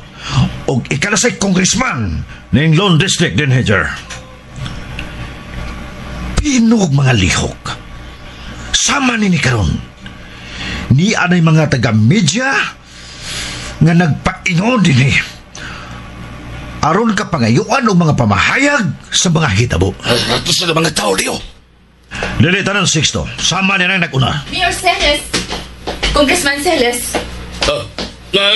Og ikalasay congressman ning Lone District din Hedger. Pinog mga lihok. Sama nini karon. Ni anay mga taga-media nga nagpaingon din aron ka pangayuan o mga pamahayag sa mga hitabo. Ito sa mga tao diyo. Dili tanan Sixto. Sama nila naguna. Mayor Celes. Congressman Celes.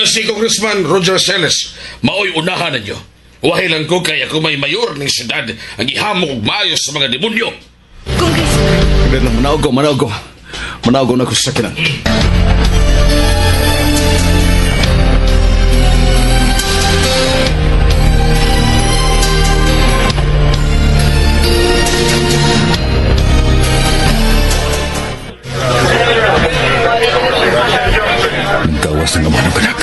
Si Congressman Roger Celes, maoy unahan ninyo. Wahilan ko kaya kung may mayor ng siyudad ang ihamok og maayos sa mga demonyo. Congressman. Manaog na ko sa sakinan. Nagkawas ng amano kanak.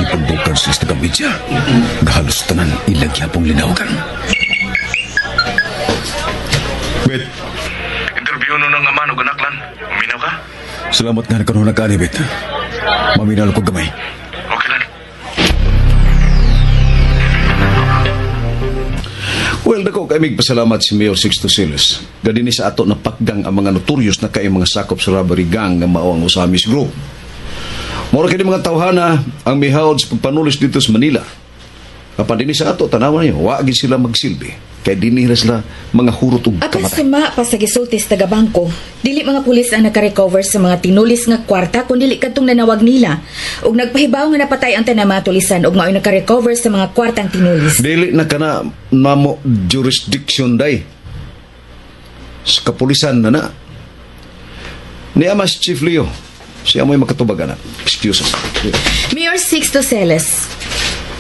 Ipagbukan sa taga-media. Gahalos tanan ilagyapong linawagan. Wait. Interview no ng amano ganaklan. Uminaw ka? Salamat nga na kanuha nagkaanibit. Maminal ko gamay. Okay lang. Well, dako kay pasalamat si Mayor Sixto Celes. Gadini sa ato na pakgang ang mga notorious na kay mga sakop sa robbery gang nga mao ang Usamis Group. Moro kini mga tawhana ang mihawd sa pagpanulis dito sa Manila. Kapag dinhi sa ato tanawan niyo, wa gid sila magsilbi. Kay dinhi na sila mga hurot ug Ato kamatay. sama pa sa gisultis taga bangko. Dili mga pulis ang naka-recover sa mga tinulis nga kwarta kun dili kadtong nanawag nila. Ug nagpahibaw nga napatay ang tanan mga tulisan ug mao'y naka-recover sa mga kwartang tinulis. Dili na kana mamo jurisdiction day. Sa kapulisan na. Ni Amas Chief Leo. Siya mo'y makatubagan na. Excuse me. Mayor Sixto Celes.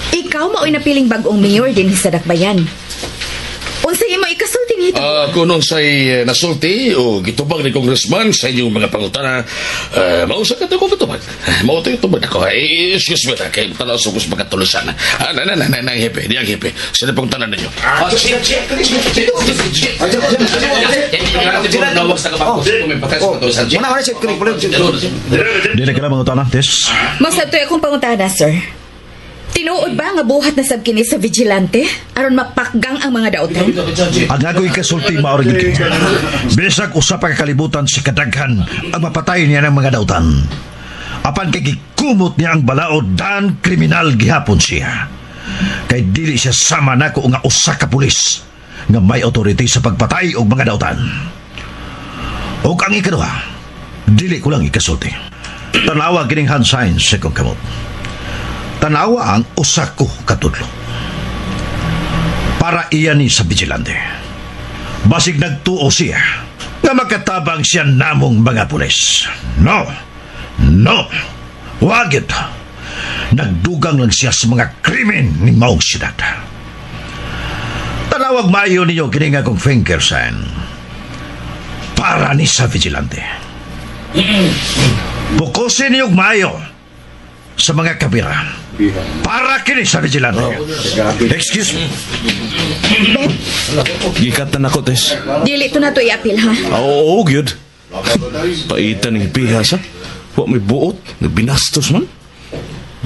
Ikaw mao'y napiling bag-ong mayor din sa Dakbayan. Unsay imo ikasulti nito? Kung say nasulti o gitubag ni Congressman sa inyong mga pangutana, mausa ka ito kung gitubag. Mauta yung tubag ako. Excuse me, kay tanaw sa kusang pagkatulisan. Nang hepe, di ang hepe. Sino pong tanan ninyo? Dili ka lang mga tanan, Tess. Masabtoy akong pangutana, sir. Tinuod ba nga buhat na sabkini sa vigilante aron mapakgang ang mga daotan? Ang ako'y kasulti maorang yun. Bisag usa pa kakalibutan si kadaghan ang mapatay niya ng mga dautan. Apan kay gikumot niya ang balaod dan kriminal gihapon siya. Kay dili siya sama nako nga usa ka pulis nga may authority sa pagpatay og mga dautan. Og ang ikaduha, dili ko lang ikasulti. Tanawa kining hand signs sa kong kamot. Tanawa ang usa ko katudlo. Para iyan ni sa vigilante. Basig nagtuo siya nga magkatabang siya namong mga pulis. No. Wagit. Nagdugang lang siya sa mga krimen ni maong siyudad. Tanawag mayo ninyo kininga kong finger sign. Para ni sa vigilante. Bukusin niyo mayo sa mga kabira. Para kini sa vigilante. Excuse me. Gikatan ako, Tess. Dili to na to i-apil, ha? Oo, good. Paitan ng pihasa. Huwag may buot. Nagbinastos man.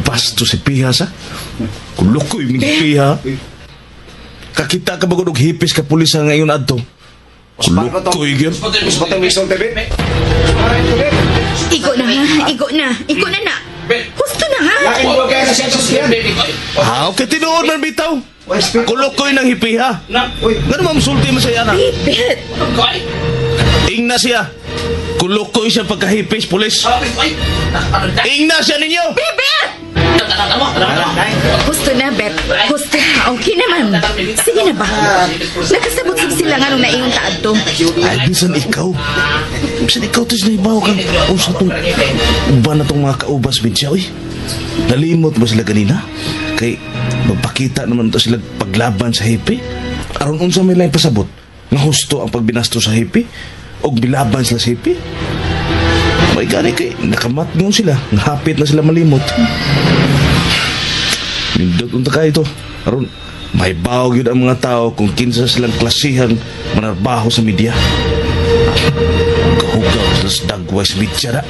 Bastos si pihasa. Kulukoy may piha. Kakita ka ba kung hipis ka pulisa ngayon adto? Kulukoy yun. Igo na, ha? Igo na na. Gusto na, ha? Okay, tinuod man bitaw. Kulukoy ng hipiha. Gano'n mamsulti mo sa'yo na? Bibit! Ingna siya. Kulukoy siya pagkahipis, pulis. Ingna siya ninyo! Bibit! Gusto na, Bet. Gusto na. Okay naman. Sige na ba? Nakasabot-sab sila nga nung naingon taad to. Ay, bisan ikaw. Bisan ikaw, tis na ibaw kang usa itong uba na itong mga kaubas, Bidya, oy. Nalimot ba sila kanina? Kay magpakita naman ito sila paglaban sa hippie. Aron unsa may lang pasabot nga husto ang pagbinasto sa hippie o bilaban sila sa hippie. May gani kay nakamat ngon sila. Hapit na sila malimot. Nindot unta kayo ito. Aron May bawag yun ang mga tao kung kinsa silang klasihang manarbaho sa media. Kahugaw sila sa dagway sa media na.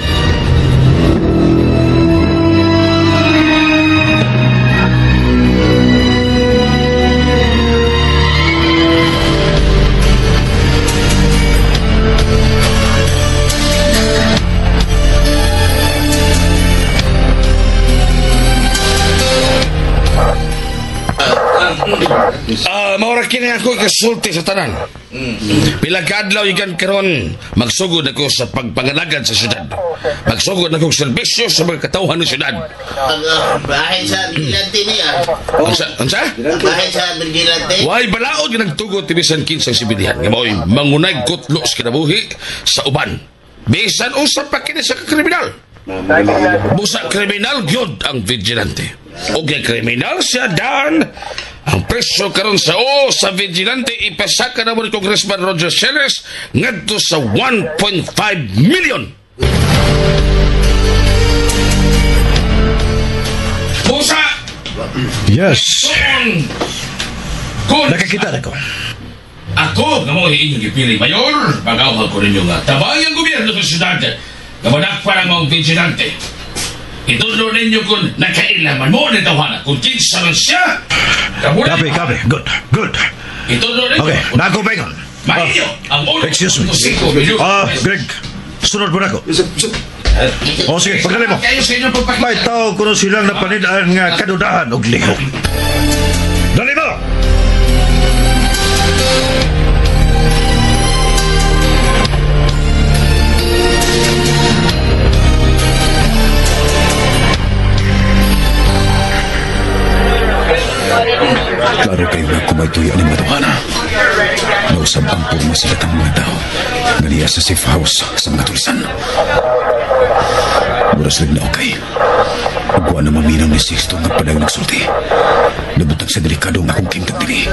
Maura kini ako ikasulti sa tanan. Pilang kaadlaw ikan karon magsugod ako sa pagpangalagad sa syudad. Magsugod ako sa serbisyo sa mga katawhan ng syudad. Bahay sa vigilante niya. Ansa? Bahay sa vigilante. Why balaod yung nagtugot tibisan kinsang sibilihan. Nga mo'y mangunay kutlo sa kinabuhi sa uban. Bisan usap pa kini sa kriminal. Busa kriminal gyud ang vigilante. O kay kriminal siya dan. Ang presyo karon sa vigilante ipasaka na mo ni Congressman Roger Celes ngadto sa 1.5 million. Busa! Yes. Kun! Nakakita na ko. Ako, nga mo inyong ipili, Mayor. Pag-awag ko ninyo nga. Tabay ang gobyerno sa syudad. Kamanak pa ng mga vigilante. Itulo ninyo kung nakailaman mo na tawanan. Kung kinsa man siya, Copy. Good. Itulo ninyo. Okay, nako bengon. Mahinyo, ang ulo. Excuse me. Greg, sunod mo na ko. Sige, pagdali mo. May tao kuno silang napanidaan nga kadudahan og lihok. Dali mo! Klaro kayo na kumaytuya ni Maduhana. Nausab ang purma sa datang mga tao. Ganiya sa safe house sa mga tulisan. Muras rin na okay. Huwag na maminaw ni Sixto nga palang nagsulti. Nabutang sa delikado nga kung kimtag dili.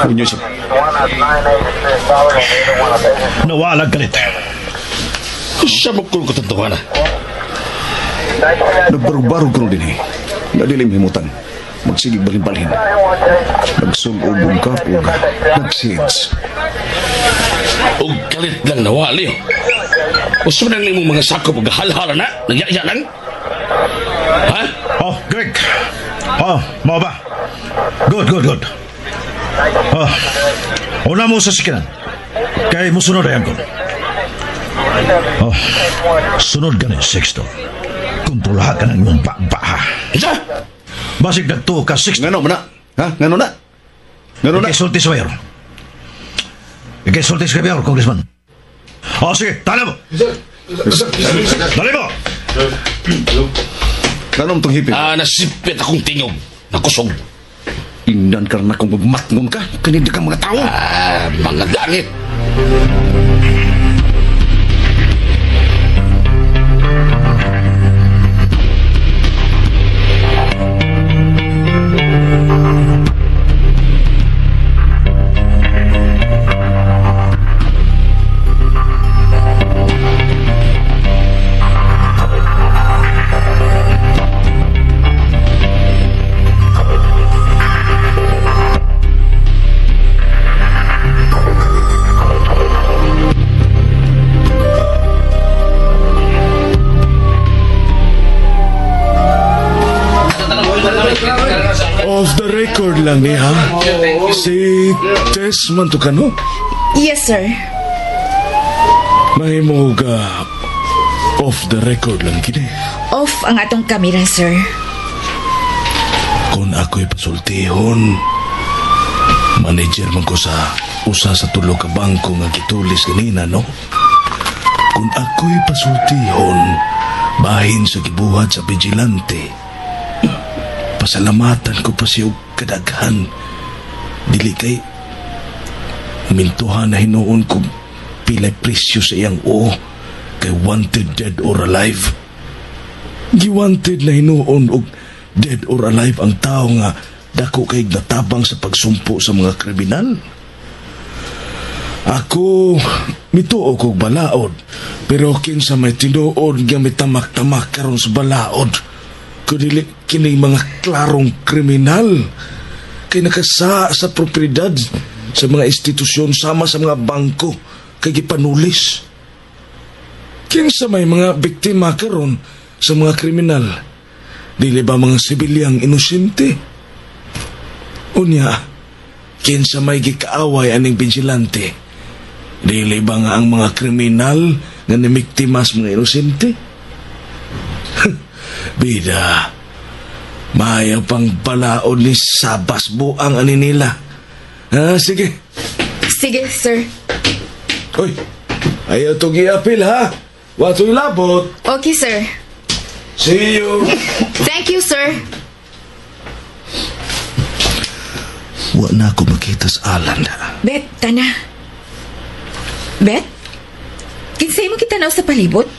Unyo siya. Nawalag galit. Siya mo kung katantuhan na. Nagbarog-barog ko din eh. Nadilim himutan. Magsigig balhin-balhin. Nagsugod ka po. Nagsids. O galit lang nawali. O sunang mong mga sakop o gahalhala na. Nagyaya lang. Ha? Greg. Mau ba? Good. Una mo sa sikinan. Kaya mo sunod ayan ko. Sunod ka na, Sixto. Kontrolaha ka ng iyong baa. Isa? Basig nagtuo ka, Sixto. Ngano na? Ha? Ngano na? Ikaisulti sa mayor. Ikaisulti sa mayor, Congressman. Sige, tala mo. Dali mo. Ngano itong hipin? Nasipit akong tingog. Nakusog. Indan ka na kung magmatngom ka. Kanindi ka mga tao. Mga langit. Off the record lang niya. Si Tess Mantukano. Yes, sir. Mahimo ka off the record lang kini. Off ang atong kamera, sir. Kung ako'y pasultihon, manager man ko sa usa sa tulo ka bangko nga gitulis kanina, no? Kung ako'y pasultihon, bahin sa gibuhat sa vigilante, pasalamatan ko pa siya kadaghan. Dili kay mintuhan na hinuon ko pilay presyo sa iyang kay wanted dead or alive. Giwanted na hinuon og dead or alive ang tao nga dako kay natabang sa pagsumpo sa mga kriminal. Ako Mituo kog balaod, pero kinsa may tinuod nga may tamak-tamak karon sa balaod. Kudili kini mga klarong kriminal. Kay nakasa sa propriedad sa mga institusyon sama sa mga bangko kay gipanulis. Kinsa may mga biktima karon sa mga kriminal. Dili ba mga sibilyang inosente? Unya, kinsa may gikaaway aning vigilante? Dili ba nga ang mga kriminal nga nimiktima sa mga inosente? Bida, maya pang balaod ni Sabas buang ani nila. Sige. Sige, sir. Uy, ayaw to giapil ha. Wato'y labot. Okay, sir. See you. Thank you, sir. Wa na ako makita sa alan ha. Bet, tana. Bet? Kinsay mo kita na sa palibot?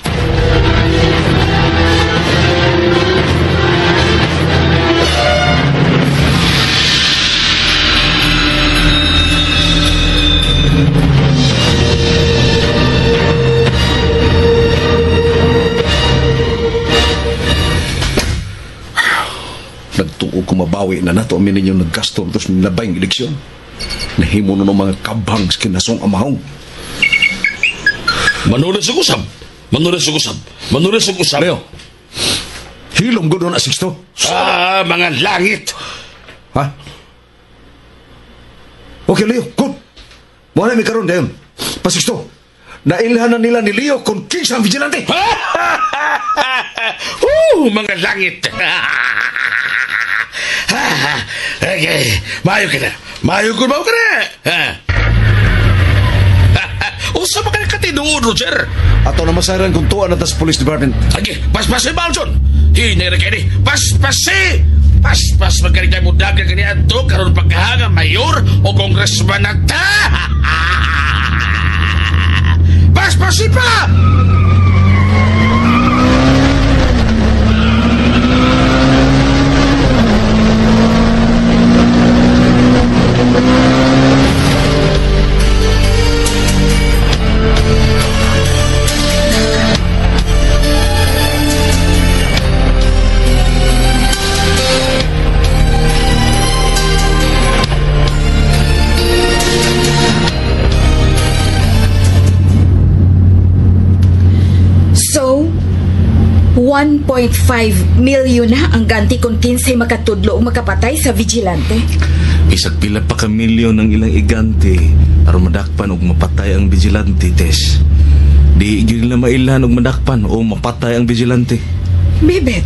Nagtuo ko mabawi na nato amin ninyong naggaston tos nilabayng eleksyon. Nahimo na ng mga kabang sa kinasong amahong. Manulis ang usab. Leo, hilom gudo na Sixto. Mga langit. Ha? Okay, Leo, good. Muna may karoon dayon. Pa Sixto, nailhan na nila ni Leo kung kinsa ang vigilante. Mga langit. Okay, mayo ka na. Mayo ka na. Usa ba ka katinuod, Roger? Ato na masaran kung tuwa na tas police department. Agi, paspasi Baljon. Hinay na kani. Paspasi. Paspas magkaligay mo daga kaniya to karon pagkahanga mayor o congressman na ta. Paspasi pa. So, 1.5 million na ang ganti kung kinsay makatudlo o makapatay sa vigilante. Isag pila pa ka milyon ang ilang igante aron madakpan og mapatay ang vigilante, Tess. Di gyud nila mailhan og madakpan o mapatay ang vigilante. Bibet,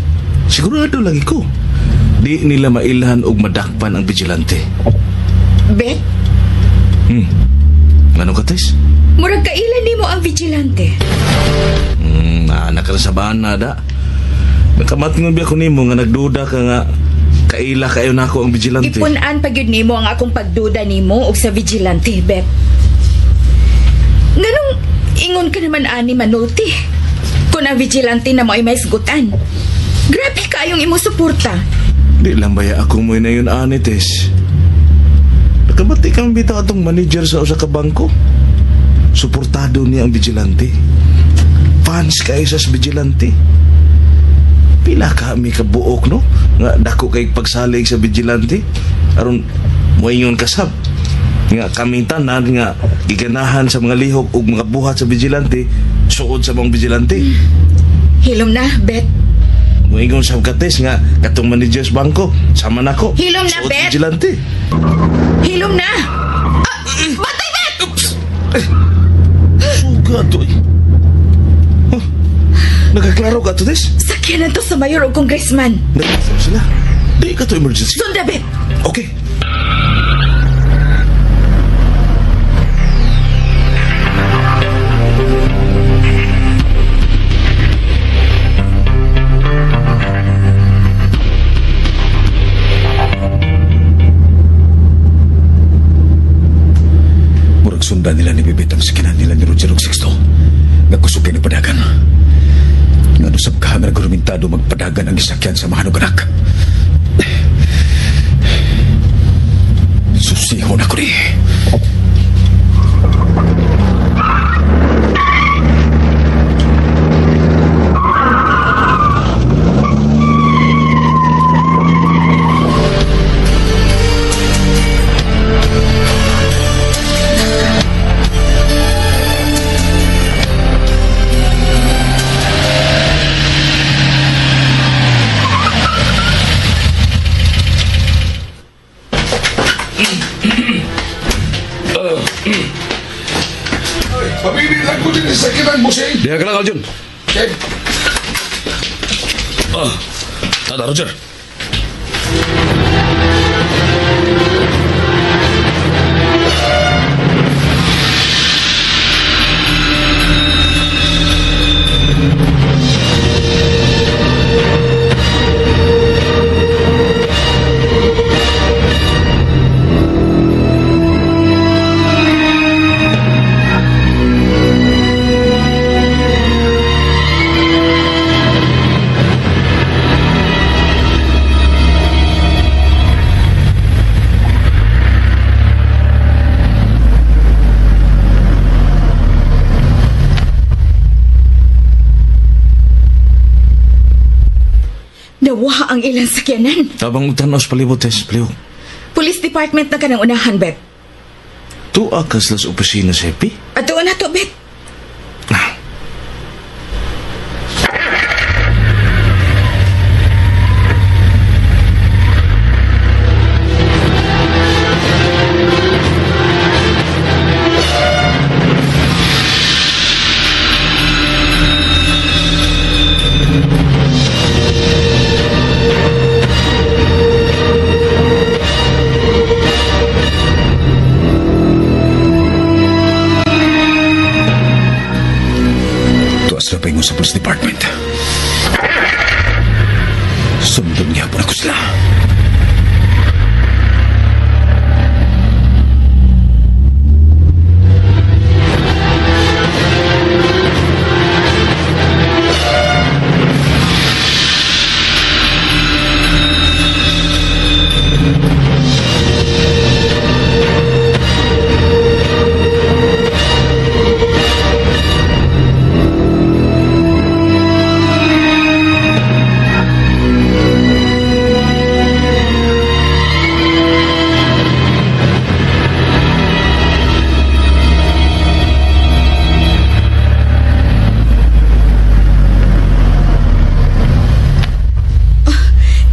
Sigurado lagi ko. Di nila mailhan og madakpan ang vigilante. Bet, Ngano ka, Tess? murag kailan nimo ang vigilante? Nakarasabahan na da. Nakamatngon biya ko nimo nga nagduda ka nga kaila kayo na ako ang vigilante. Ipunan pa gyud nimo ang akong pagduda nimo og sa vigilante, Bet. Nganong ingon ka naman ani manulti? Kung ang vigilante na mo ay may sgutan. Grabe kayong imo suporta. Di lang baya ako mo na yun, Anites. Nakamati kang bitaw atong manager sa usa ka bangko. Suportado niya ang vigilante. Fans kayo sa vigilante. Pila kami kabuok, no? Nga dako kay pagsalig sa vigilante. Aron moingon kasab. Nga kaming tanan nga giganahan sa mga lihok ug mga buhat sa vigilante suod sa mga vigilante. Hilom na, Bet. Moingon sa kates nga katong manager sa bangko sama nako. Hilom na, suod Bet. vigilante. Hilom na. Batay, Bet! Suga to eh. Nagkaklaro ka to, Tess? Sakyan na to sa mayor o congressman. Nagkasam sila. Di ka to emergency. Sunda, Bet. Okay. Murag sundan nila ni Bibit ang sikinan nila ni Roger og Sixto. Nagkusog kay padagan. Nga nusab ka nga nagrumentado magpadagan ang gisakyan sa mga hanuganak. Susihon ako ni. Pabili lang ko din sa kinang busing. Diha ka lang, Aljun. Okay. Tada, Roger. Nawaha ang ilang sakyanan. Tabang utanos palibot, Tess. Palibot. Police department na ka ng unahan, Bet. Tuwa ka sa opisina, Sepi? Ato na to, Bet. Tuwas na pa ingon sa police department. Sundon niya po na ko sila.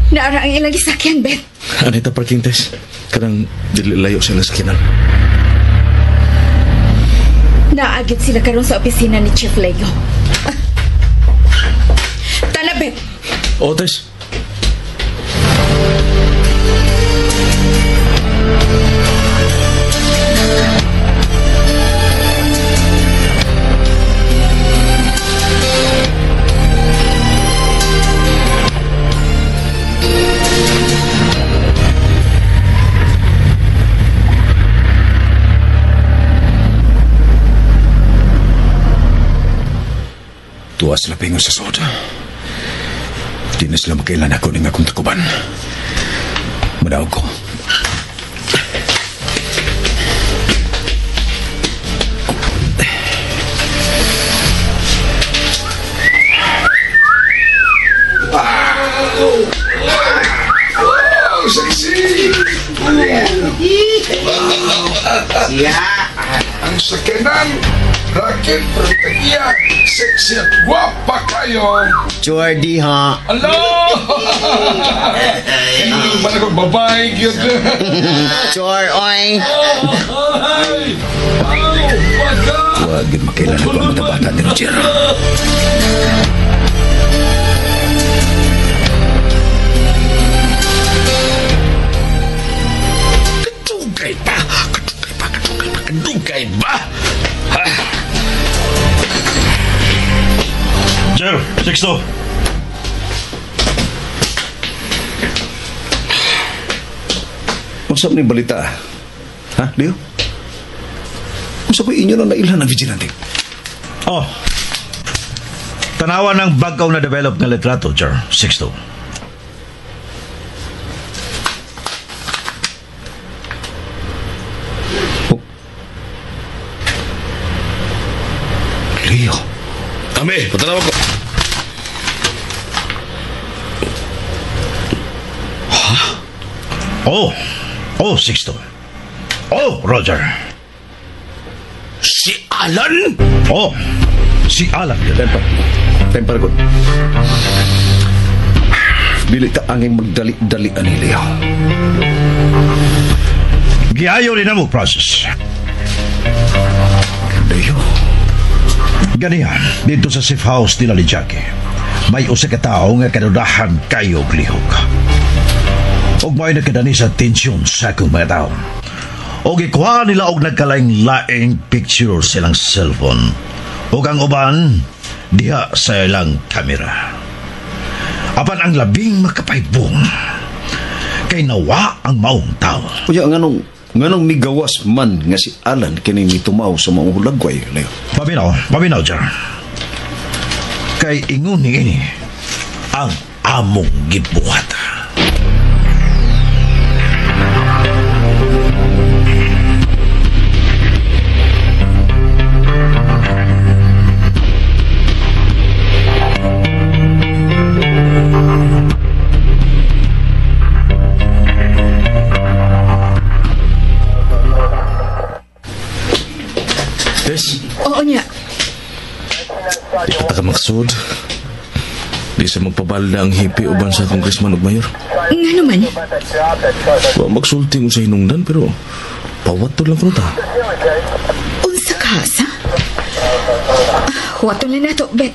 Naara ang ilang gisakyan, Bet. Anita parking, Tess. Kanang dili layo sila sa kinan. Naagit sila karon sa opisina ni Chief Lego. Tala, Bet. Oo, Tess. Tuwas sila pingon sa soda. Di na sila makailan ako ng akong takuban. Madaw ko. Wow, sexy! Siya. Ang sakinan, raket, pertagiya, sexy at guwapa kayo. Jordi, ha? Hello! Hindi ba na babae, yun? Chor, oy. Huwag yun makailan ako ang matabata ni Roger. Kadugay ba? Kadugay ba? Ha? Jer, Sixto. Usap ni balita. Ha, Leo? Usap ko inyo na nailhan ng vigilante. Oh. Tanawa ng bagaw na develop na litrato, Jer, Sixto. Leo. Ame, patanaw ko. Oh, Sixto. Oh, Roger. Si Alan? Oh, si Alan. Temper good. Dili ta angin magdali-dali ani Leo. Giayo rin mo process. Leo. Ganihan, dito sa safe house nila ni Jackie, may usa ka tao nga kanudahan kayo og lihok. Og may nakadani sa tensyon sa akong mga tao. Og ikuha nila og nagkalaing-laing picture silang cellphone. Og ang uban, diha sa ilang kamera. Apan ang labing makapaybong, kay nawa ang maong tao. Kuya, nganong migawas man nga si Alan kini mitumaw sa mga hulagway, Leo. Paminaw, Jar. Kay ingon ni ini ang among gibuhat. Oo niya. Nakamaksod. Di sa magpabalda ang hipi uban sa congressman ug mayor. Nga naman. Wa magsulti mo sa hinungdan pero pawat to lang ko ta. Unsa ka sa? Wato lang na to, Bet.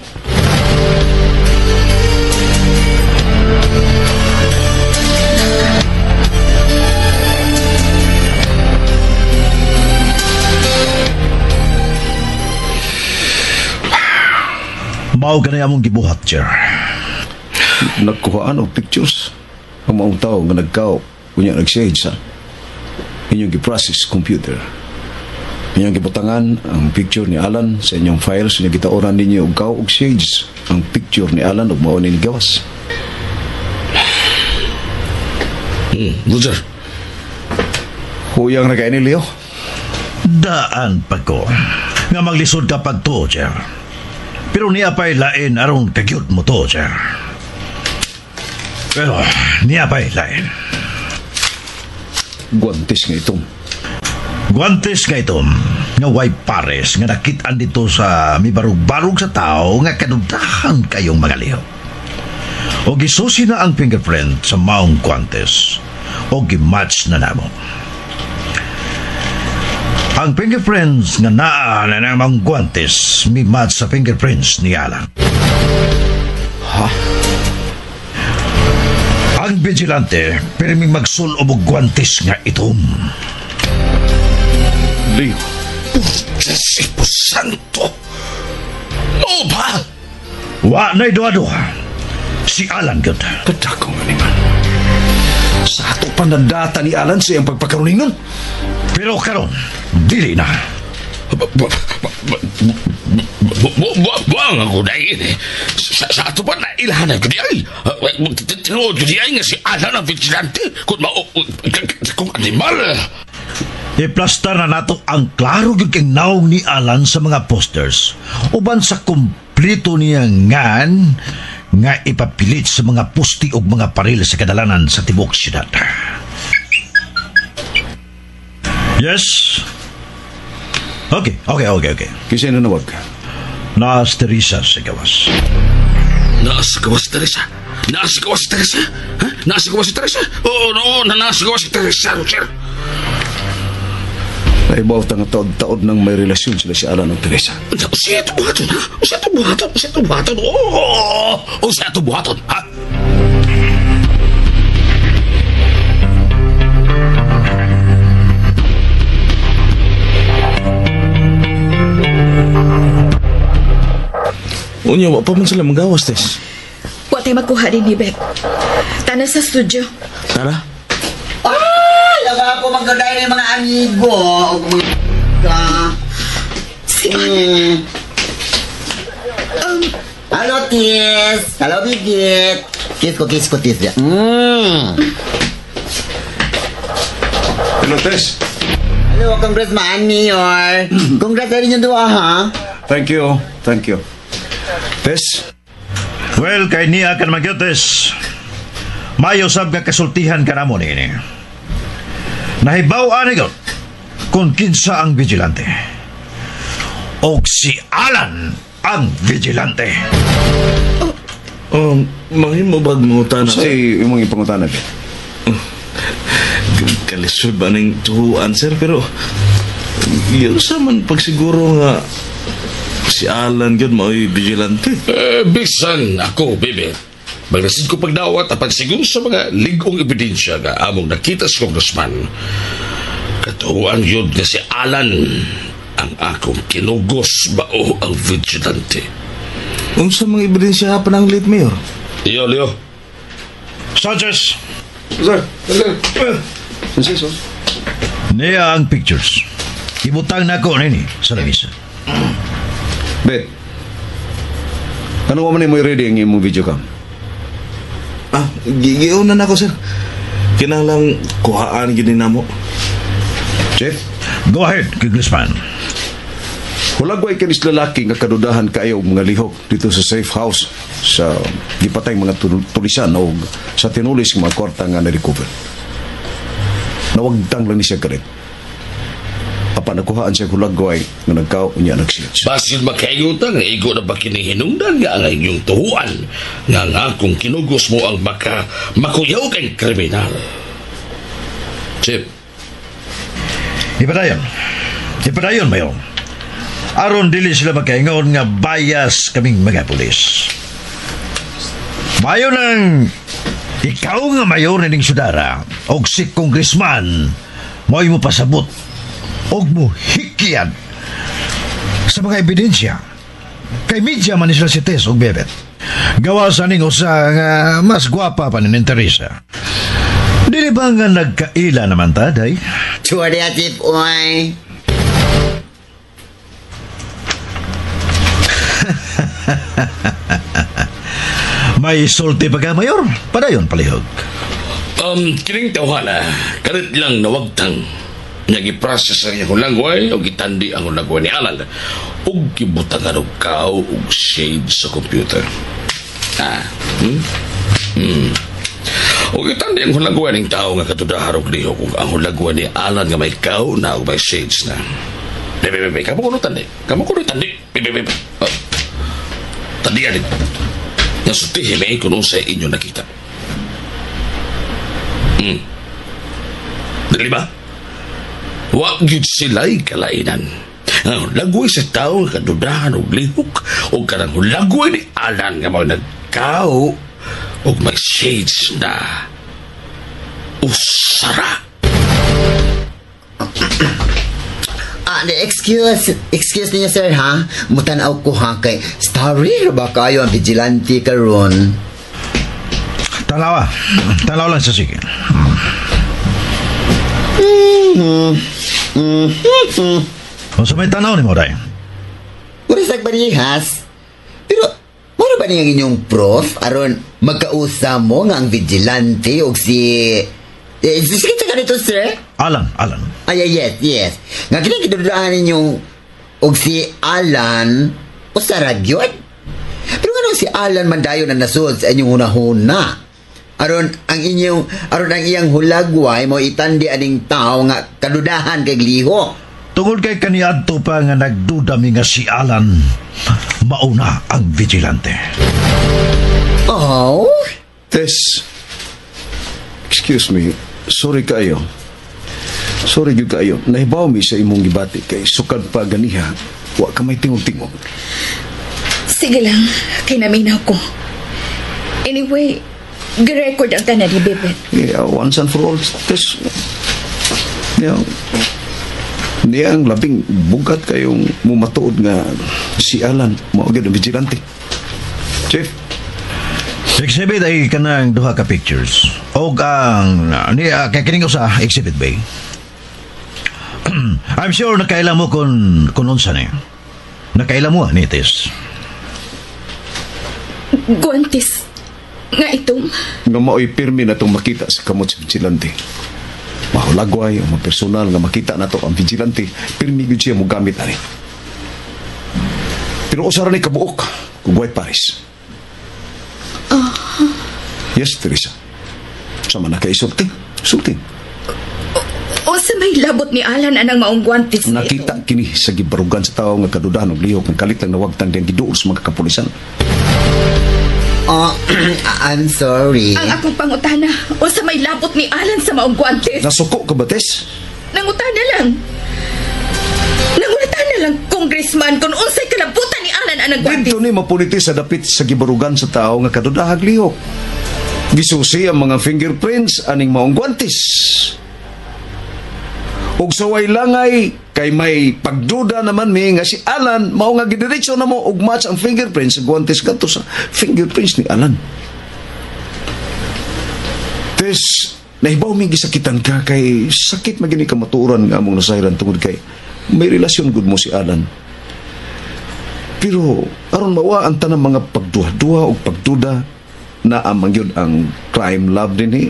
Mao ka na among gibuhat, Jar. Nagkuhaan og pictures. Ang maong tao nga nagkao, kunya nag-shade sa inyong giprocess computer. Inyong gibutangan ang picture ni Alan sa inyong files na gitaoran ninyo og kao og shades ang picture ni Alan og mao ni gawas. Roger. Huyang na kayo ni Leo. Daan pa ko nga maglisod ka pag to, Jar. Pero niya pa'y lain aron kagyud mo to, Jar. Pero niya pa'y lain. Guantes nga itong. Guantes nga itom, nga way pares nga nakitaan dito sa may barug-barug sa tao nga kanudahan kayong mga liho. O gisusi na ang fingerprint sa maong guantes o gimatch na namo. Ang fingerprints nga naa na namang guantes may match sa fingerprints ni Alan. Ha? Ang vigilante pirming magsul og guantes nga itom. Leo. Diyos Santo! O ba? Wa na'y duha-duha. Si Alan gud. Kadako nga ni man. Sa ato panadata ni Alan sa iyang pagpakaruningon. Pero karon, dili na. Buang ako na yun eh. Sa ato pa na ilahanan ko di ay. Tinuod ko di ay nga si Alan ang vigilante. Kung animal. Iplastar na nato ang klaro gyud kay naong ni Alan sa mga posters. Uban sa kumplito niya ngan nga ipapilit sa mga pusti og mga paril sa kadalanan sa tibok syudad. Yes? Okay. Kisay na nawag ka? Naas Teresa sa gawas. Naas gawas Teresa? Naas gawas Teresa? Ha? Naas gawas si Teresa? Oo, naas gawas si Teresa, Roger. Naibaw nga taod-taod nang may relasyon sila si Alan ng Teresa. Siya ito buhaton, ha? Siya ito buhaton. Oo, siya ito buhaton, ha? Unya, wa pa man sila magawas, Tess. Wa tayo magkuha din ni Beth. Tana sa studio. Tara? Laga ako magkaday ng mga amigo. Si Hello, Tis. Hello, Bigit. Kiss ko, Tis. Hello, Tess. Hello, Congressman, Mayor. Congrats sa rin yung dua, ha? Thank you. Tess? Well, kay niya ka naman Tess. Mayo sab nga kasultihan ka namon ini. Nahibaw ani gyud kung kinsa ang vigilante. Og si Alan ang vigilante. Mahimo bag mangutan Sa imong ipangutana, Beth? Kalisod ba ng tuhuan, sir? Pero Yun sa man pagsiguro nga si Alan yun mao'y vigilante. Bisan ako, Bibit. Magnasid ko pagdawat at pagsiguro sa mga ligong ebidensya nga among nakita sa congressman. Katuan yun nga si Alan ang akong kinugos bao ang vigilante. Kung sa mga ebidensya pa ng late mayor? Leo. Sanchez, Sir. Sir. niya ang pictures. Ibutang na ko nini sa lamisa. Bet. Ano man mo ready ang imong video cam? Gigiunan ako, sir. Kinahanglang kuhaan gini namo. Chef, Go ahead, Congressman. hulagway kanis lalaki nga kadudahan kayo og mga lihok dito sa safe house sa gipatay mga tulisan o sa tinulis ng mga kwarta nga na-recover. Nawagdang lang ni siya karit. Apa nakuhaan siya hulagway nga nagkao niya nagsiyats. Basin makayutan nga igo na ba kinihinungdan nga ang inyong tuhuan nga nga kung kinugos mo ang makuyaw kang kriminal. Chip. Ipadayon, Mayor. Aron dili sila makaingon nga bias kaming mga pulis. Mayo nang ikaw nga mayor ning sudara og si congressman mo'y mo pasabot og mo hikyan sa mga ebidensya. Kay media man sila si Tess og Bebet. Gawasan ning usa nga mas gwapa pa ni Teresa. Dili ba nga nagkaila naman ta, day? Chua dia tip, oy. May sulti pa ka, Mayor? Padayon palihog. Kining tawhala, kalit lang nawagtang nagiprocess ang iyang langway o gitandi ang langway ni Alan o gibutangan og kao og shade sa computer. O gitandi ang langway ng tao nga katudahan og lihok ug ang langway ni Alan nga may kao na og may shades na. Bebe, kamu kuno tandi. Bebe. Tandi yan. Nasutihin may kung sa inyo nakita. Dali ba? Wag yun sila'y kalainan. Ang lagoy sa tao nga kadudahan og lihok o kanang lagoy ni Alan nga mga nagkao o may shades na usara. Excuse niyo sir ha. Mutanaw ko ha kay story ba kayo ang vigilante karon? Tanaw lang sa sige. Kung sa may tanaw ni mo, day? Urisak barihas. Pero, mara ba niya inyong prof? Aron, magkausa mo nga ang vigilante o si... Sige ka nito, sir? Alan. Ay, yes. Nga kinikidudulaan ninyong o si Alan o sa ragyot? Pero nga si Alan mandayo na nasud sa inyong hunahuna. Aron ang iyang hulagway mo itandi aning tao nga kadudahan kay liho. Tungod kay kaniadto pa nga nagduda mi nga si Alan mauna ang vigilante. Oh? Tess, excuse me. Sorry kayo. Nahibaw mi sa imong gibati kay sukad pa ganiha. Wa ka may tingog-tingog. Sige lang, kay naminaw ko. Anyway, gi-record ang tanan ni Bebet. Yeah, once and for all, Tess. Niya ang labing bugat kayong mumatuod nga si Alan maugid ang vigilante. Chief. Exhibit ay kanang duha ka pictures. O ang kay kining usa exhibit bay. I'm sure nakailan mo kung unsa ni. Nakailan mo ni Tess. Guantes nga itong Nga mao'y pirmi na itong makita sa kamot sa vigilante. Mahulagway o personal nga makita na to ang vigilante, pirmi yun siya mo gamit na rin. Pero usara ni kabuok kung White Paris. Yes, Teresa. Sama na kay sulting. o sa may labot ni Alan anang maong guantes na Nakita kini sa gibarugan sa tao nga kadudahan og lihok ng kalit lang nawagtang diyang giduol sa mga kapulisan. I'm sorry. Ang akong pangutana, o sa may labot ni Alan sa maong guantes. Nasuko ka ba, Tess? Nangutana lang. Congressman kung unsay kalabutan ni Alan ang nagwantis. Dito ni mapuniti sa dapit sa gibarugan sa tao nga kadudahag lihok. Gisusi ang mga fingerprints aning maong gwantis. Ug saway langay kay may pagduda naman mi nga si Alan mao nga gidiretso na mo ug match ang fingerprints sa gwantis kadto sa fingerprints ni Alan. Tes nahibaw mi gisakitan ka kay sakit magini ka matuoran nga among nasayran tungod kay may relasyon gud mo si Alan. Pero aron mawa ang tanang mga pagduha-duha o pagduda na amang yun ang crime lab din eh.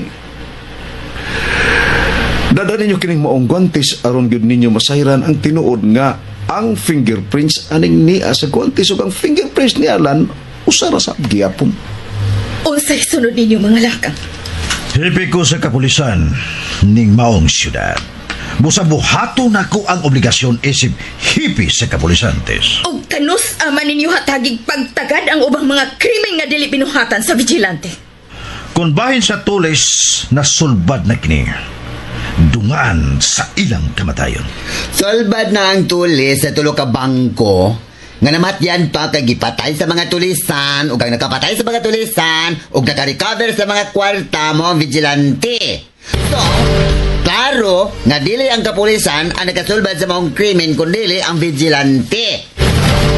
Dada ninyo kining maong gwantis aron gyud ninyo masayran ang tinuod nga ang fingerprints aning niya sa gwantis ug ang fingerprints ni Alan usara sa giyapon. Unsay sunod ninyo mga lakang? Hipi ko sa kapulisan ning maong syudad. Busa-buhato na ko ang obligasyon isip hipi sa kapulisan, Tes. O kanus aman ninyo hatagig pagtagad ang ubang mga krimen nga dili binuhatan sa vigilante. Kung bahin sa tulis na sulbad na kini, dungaan sa ilang kamatayon. Solbad na ang tulis sa tulo ka bangko nga namatyan pa kay gipatay sa mga tulisan ug ang nakapatay sa mga tulisan ug naka-recover sa mga kwarta mo ang vigilante. So, klaro nga dili ang kapulisan ang nakasulbad sa maong krimen kundi ang vigilante.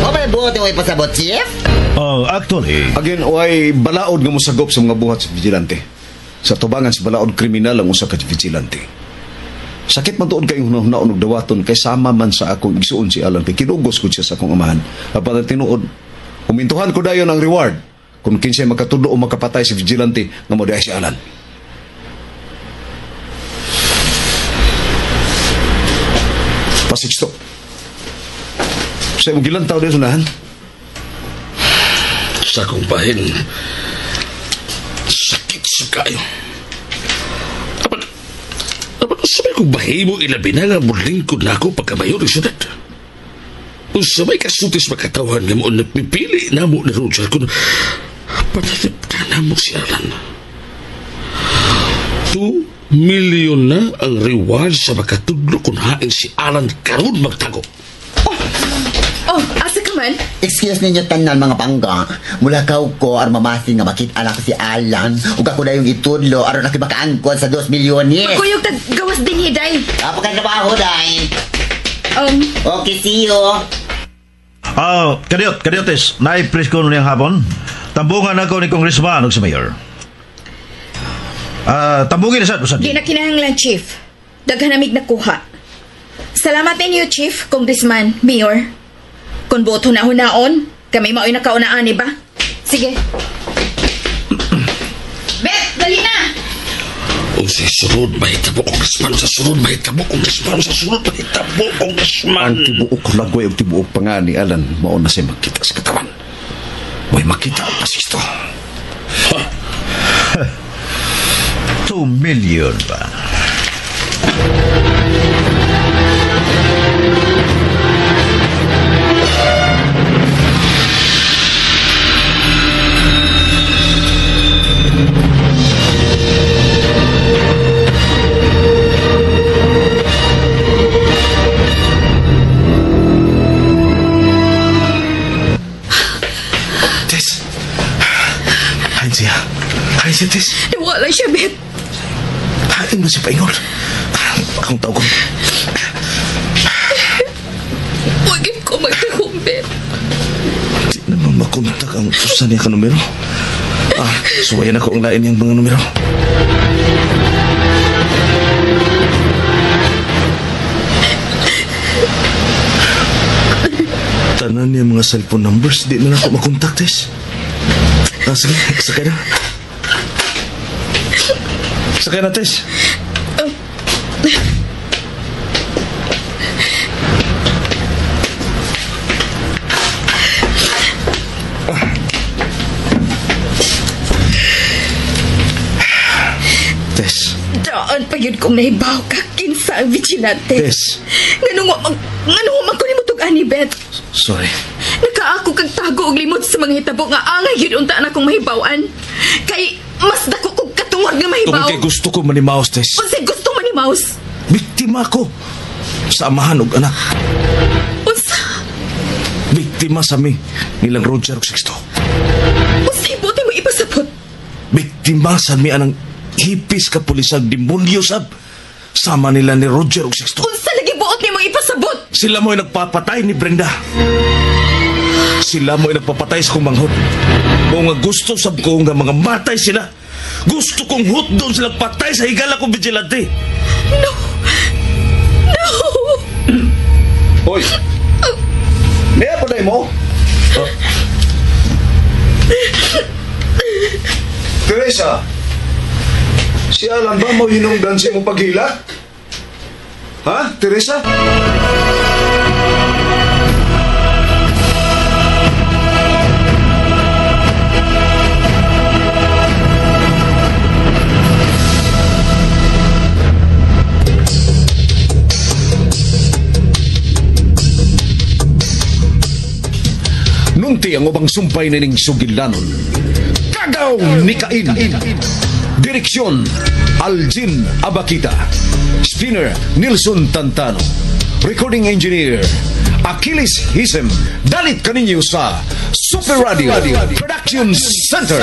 O may buot yung ipasabot, Chief? Actually... Again, way balaod nga musagop sa mga buhat sa vigilante. Sa tubangan sa balaod kriminal ang usa ka vigilante. Sakit man tuod kay hunahuna og dawaton kay sama man sa akong igsuon si Alan kay kinugos ko siya sa akong amahan. Apan tinuod, humintuhan ko dayon ang reward kung kinsay makatudo o makapatay si vigilante nga mo si Alan. Pasiksto. Sa imong gilantaw din sunahan. Sa akong bahin, sakit sa kayo. Sabay kong bahimo ilabi na nga mulingkod na ako pagkamayor ng syudad. Sabay kasutis makatawhan nga mo nagpipili na mo na Roger kung panatip ka na mo si Alan. 2 million na ang reward sa makatudlo kung hain si Alan karon magtago. Asa ka man? Excuse ninyo tanan mga pangga. Mula ko aron mamasin nga makita anak ko si Alan ug ako na yung itudlo aron nakibakaangkon sa 2 milyon ni. Kuyog gawas din hiday. Apa ka trabaho day? Okay, see you. Kadiotes, na-press ko nung hapon. Tambungan ako ni Congressman ug sa Mayor. Tambungin na sa di na kinahanglan, Chief. Daghan namig nakuha. Salamat ninyo, Chief, Congressman, Mayor. Kung boto na hunaon, kami mao'y nakaunaan, ba? Sige. Bet, dali na! O sa sunod, mahitabo, Congressman. Sa sunod, mahitabo, Congressman. Sa sunod, mahitabo, Congressman. Ang tibuok lagway o tibuok pa nga ni Alan, mauna siya makita sa katawan. May makita ang pasisto. 2 million ba? Hain siya, Tess. Wala siya, Bet. Hain mo si Paingol. Akong tawag ko. Huwag ko magtahong, Bet. Di naman makontak ang susan niya ka numero. Suwayan ako ang lain niyang mga numero. Tanan niya mga cellphone numbers. Di na ako makontak, Tess. Sige, sakay na. Sakay na, Tess. Tess. Daan pa yun kung nahibaw ka kinsa ang vigilante. Tess. Ganun man ko ni mo tug-ani, Bet. Sorry. Nakaako kag tago og limot sa mga hitabo nga angay yun unta na kong mahibawan. Kay mas dako kog katungod nga mahibaw. Tungkol kay gusto ko manimaos, Tess. Unsay gusto manimaos? Biktima ko sa amahan og anak. Unsa? biktima sa mi nilang Roger ug Sixto. Posibo di mo ipasabot. Biktima sa mi anang hipis ka pulisag demonyo sab. Sama nila ni Roger ug Sixto. Unsa lagi buot ni mo ipasabot? Sila mo'y nagpapatay ni Brenda. Sila mo'y nagpapatay sa kong manghod. Kung nga gusto sab ko nga mga matay sila. Gusto kong hutdon sila patay sa higala kong vigilante. No! No! Hoy! May apaday mo? Teresa, si Alan ba mo hinungdan si mong paghila? Ha, Teresa? Nunti ang ubang sumpay na ning sugilanon. Kagaw ni Cain. Direksyon Aljin Abakita. Spinner Nilson Tantano. Recording Engineer Achilles Hisem. Dalit kaninyo sa Super Radio Production Center.